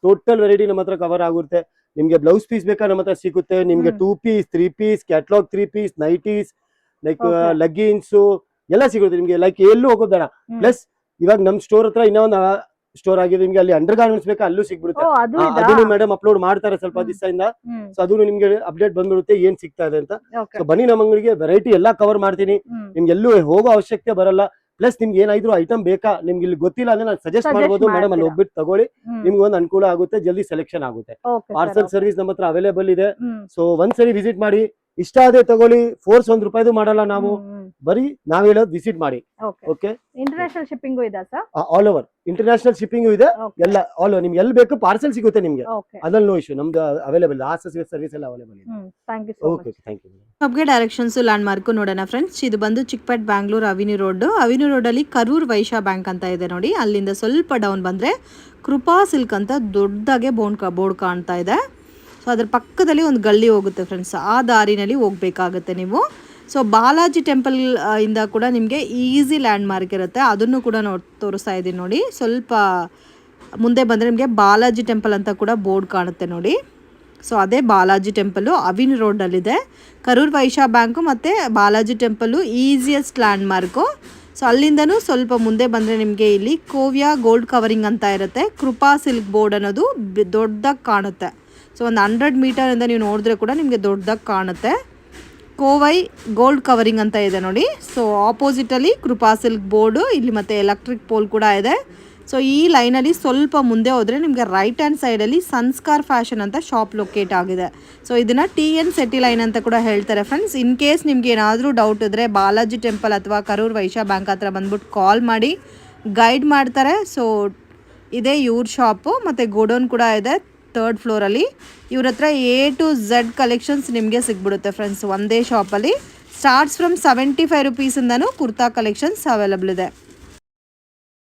ಟೋಟಲ್ ವೆರೈಟಿ ನಮ್ಮ ಹತ್ರ ಕವರ್ ಆಗುತ್ತೆ. ನಿಮ್ಗೆ ಬ್ಲೌಸ್ ಪೀಸ್ ಬೇಕಾ ನಮ್ಮ ಹತ್ರ ಸಿಗುತ್ತೆ. ನಿಮ್ಗೆ 2 piece 3 piece catalogue 3 piece nighties like leggings ಎಲ್ಲ ಸಿಗುತ್ತೆ ನಿಮ್ಗೆ. ಲೈಕ್ ಎಲ್ಲೂ ಹೋಗೋದು ಬೇಡ. ಪ್ಲಸ್ ಇವಾಗ ನಮ್ ಸ್ಟೋರ್ ಹತ್ರ ಇನ್ನೊಂದು ಸ್ಟೋರ್ ಆಗಿದೆ. ನಿಮ್ಗೆ ಅಲ್ಲಿ ಅಂಡರ್ ಗಾರ್ಮೆಂಟ್ಸ್ ಬೇಕಾ ಅಲ್ಲೂ ಸಿಗ್ಬಿಡುತ್ತೆ. ಓ ಅದು ಇದಾ? ಅದನ್ನು ಮೇಡಮ್ ಅಪ್ಲೋಡ್ ಮಾಡ್ತಾರೆ ಸ್ವಲ್ಪ ಹ್ಮ್. ದಿವಸದಿಂದ. ಹ್ಮ್ ಸೊ ಅದನ್ನು ನಿಮ್ಗೆ ಅಪ್ಡೇಟ್ ಬಂದ್ಬಿಡುತ್ತೆ ಏನ್ ಸಿಗ್ತಾ ಇದೆ ಅಂತ. ಓಕೆ ಸೊ ಬನ್ನಿ ನಮ್ಮ ಅಂಗಡಿಗೆ, ವೆರೈಟಿ ಎಲ್ಲಾ ಕವರ್ ಮಾಡ್ತೀನಿ. ನಿಮ್ಗೆ ಎಲ್ಲೂ ಹೋಗೋ ಅವಶ್ಯಕತೆ ಬರಲ್ಲ. ಪ್ಲಸ್ ನಿಮ್ಗೆ ಏನಾದ್ರು ಐಟಮ್ ಬೇಕಾ, ನಿಮ್ಗೆ ಇಲ್ಲಿ ಗೊತ್ತಿಲ್ಲ ಅಂದ್ರೆ ನಾನು ಸಜೆಸ್ಟ್ Suggest ಮಾಡ್ಬೋದು ಮೇಡಮ್, ಅಲ್ಲಿ ಮಾಡ್ತೀರಾ? ಹೋಗ್ಬಿಟ್ಟು ತಗೊಳ್ಳಿ, ನಿಮ್ಗೆ ಒಂದು ಅನುಕೂಲ ಆಗುತ್ತೆ, ಜಲ್ದಿ ಸೆಲೆಕ್ಷನ್ ಆಗುತ್ತೆ. ಓಕೆ ಪಾರ್ಸಲ್ ಸರ್ವಿಸ್ ನಮ್ಮ ಹತ್ರ ಅವೈಲೇಬಲ್ ಇದೆ. ಸೊ ಒಂದ್ಸರಿ ವಿಸಿಟ್ ಮಾಡಿ, ಇಷ್ಟ ಆದ್ರೆ ತಗೊಳ್ಳಿ, ಫೋರ್ಸ್ ₹1 ಮಾಡಲ್ಲ ನಾವು, ಬರೀ ನಾವ್ ಹೇಳೋದು ವಿಸಿಟ್ ಮಾಡಿ. ಓಕೆ ಓಕೆ, ಇಂಟರ್ನ್ಯಾಷನಲ್ ಶಿಪ್ಪಿಂಗ್ ಇದಾ sir? All over international shipping ಇದೆ. ಓಕೆ ಎಲ್ಲ ಆಲ್ ಓವರ್ ನಿಮ್ಗೆ ಎಲ್ಲಿ ಬೇಕು ಪಾರ್ಸಲ್ ಸಿಗುತ್ತೆ ನಿಮ್ಗೆ, ಓಕೆ ಅದ್ರಲ್ಲಿ ನೋ ಇಶ್ಯೂ. ನಮ್ದು ಅವೈಲೇಬಲ್ ಸರ್ವಿಸ್ ಎಲ್ಲ ಅವೈಲೇಬಲ್ ಇದೆ. Thank you so okay, much. Thank you. ಶಾಪ್ಗೆ ಡೈರೆಕ್ಷನ್ಸ್ ಲ್ಯಾಂಡ್ ಮಾರ್ಕ್ ನೋಡೋಣ ಫ್ರೆಂಡ್ಸ್. ಇದು ಬಂದು ಚಿಕ್ಕಪೇಟ್ ಬ್ಯಾಂಗ್ಳೂರ್ ಅವಿನ್ಯೂ ರೋಡಲ್ಲಿ ಕರೂರ್ ವೈಶ್ಯ ಬ್ಯಾಂಕ್ ಅಂತ ಇದೆ ನೋಡಿ. ಅಲ್ಲಿಂದ ಸ್ವಲ್ಪ ಡೌನ್ ಬಂದರೆ ಕೃಪಾ ಸಿಲ್ಕ್ ಅಂತ ದೊಡ್ಡದಾಗೆ ಬೋರ್ಡ್ ಕಾಣ್ತಾ ಇದೆ. ಸೊ ಅದ್ರ ಪಕ್ಕದಲ್ಲಿ ಒಂದು ಗಲ್ಲಿ ಹೋಗುತ್ತೆ ಫ್ರೆಂಡ್ಸ್, ಆ ದಾರಿನಲ್ಲಿ ಹೋಗ್ಬೇಕಾಗತ್ತೆ ನೀವು. ಸೊ ಬಾಲಾಜಿ ಟೆಂಪಲ್ ಇಂದ ಕೂಡ ನಿಮಗೆ ಈಸಿ ಲ್ಯಾಂಡ್ ಮಾರ್ಕ್ ಇರುತ್ತೆ, ಅದನ್ನು ಕೂಡ ತೋರಿಸ್ತಾ ಇದ್ದೀನಿ ನೋಡಿ. ಸ್ವಲ್ಪ ಮುಂದೆ ಬಂದರೆ ನಿಮಗೆ ಬಾಲಾಜಿ ಟೆಂಪಲ್ ಅಂತ ಕೂಡ ಬೋರ್ಡ್ ಕಾಣುತ್ತೆ ನೋಡಿ. ಸೊ ಅದೇ ಬಾಲಾಜಿ ಟೆಂಪಲ್ಲು ಅವಿನ್ ರೋಡಲ್ಲಿದೆ. ಕರೂರ್ ವೈಶ್ಯ ಬ್ಯಾಂಕು ಮತ್ತು Balaji temple easiest landmark. So ಅಲ್ಲಿಂದನೂ ಸ್ವಲ್ಪ ಮುಂದೆ ಬಂದರೆ ನಿಮಗೆ ಇಲ್ಲಿ ಕೋವ್ಯಾ ಗೋಲ್ಡ್ ಕವರಿಂಗ್ ಅಂತ ಇರುತ್ತೆ. ಕೃಪಾ ಸಿಲ್ಕ್ ಬೋರ್ಡ್ ಅನ್ನೋದು ದೊಡ್ಡದಾಗಿ ಕಾಣುತ್ತೆ. ಸೊ ಒಂದು 100 ಮೀಟರಿಂದ ನೀವು ನೋಡಿದ್ರೆ ಕೂಡ ನಿಮಗೆ ದೊಡ್ಡದಾಗಿ ಕಾಣುತ್ತೆ. ಕೋವೈ ಗೋಲ್ಡ್ ಕವರಿಂಗ್ ಅಂತ ಇದೆ ನೋಡಿ. ಸೊ ಆಪೋಸಿಟಲ್ಲಿ ಕೃಪಾ ಸಿಲ್ಕ್ ಬೋರ್ಡು ಇಲ್ಲಿ ಮತ್ತು ಎಲೆಕ್ಟ್ರಿಕ್ ಪೋಲ್ ಕೂಡ ಇದೆ. ಸೊ ಈ ಲೈನಲ್ಲಿ ಸ್ವಲ್ಪ ಮುಂದೆ ಹೋದರೆ ನಿಮಗೆ ರೈಟ್ ಹ್ಯಾಂಡ್ ಸೈಡಲ್ಲಿ ಸಂಸ್ಕಾರ್ ಫ್ಯಾಷನ್ ಅಂತ ಶಾಪ್ ಲೊಕೇಟ್ ಆಗಿದೆ. ಸೊ ಇದನ್ನು TN ಸೆಟಿ ಲೈನ್ ಅಂತ ಕೂಡ ಹೇಳ್ತಾರೆ ಫ್ರೆಂಡ್ಸ್. ಇನ್ ಕೇಸ್ ನಿಮ್ಗೆ ಏನಾದರೂ ಡೌಟ್ ಇದ್ದರೆ ಬಾಲಾಜಿ ಟೆಂಪಲ್ ಅಥವಾ ಕರೂರ್ ವೈಶ್ಯ ಬ್ಯಾಂಕ್ ಹತ್ರ ಬಂದ್ಬಿಟ್ಟು ಕಾಲ್ ಮಾಡಿ ಗೈಡ್ ಮಾಡ್ತಾರೆ. ಸೊ ಇದೇ ಇವ್ರ ಶಾಪು, ಮತ್ತು ಗೋಡೌನ್ ಕೂಡ ಇದೆ 3rd ಫ್ಲೋರಲ್ಲಿ. ಇವ್ರ ಹತ್ರ A to Z ಕಲೆಕ್ಷನ್ಸ್ ನಿಮಗೆ ಸಿಗ್ಬಿಡುತ್ತೆ ಫ್ರೆಂಡ್ಸ್ ಒಂದೇ ಶಾಪಲ್ಲಿ. Starts from ₹75 kurta collections available ಇದೆ.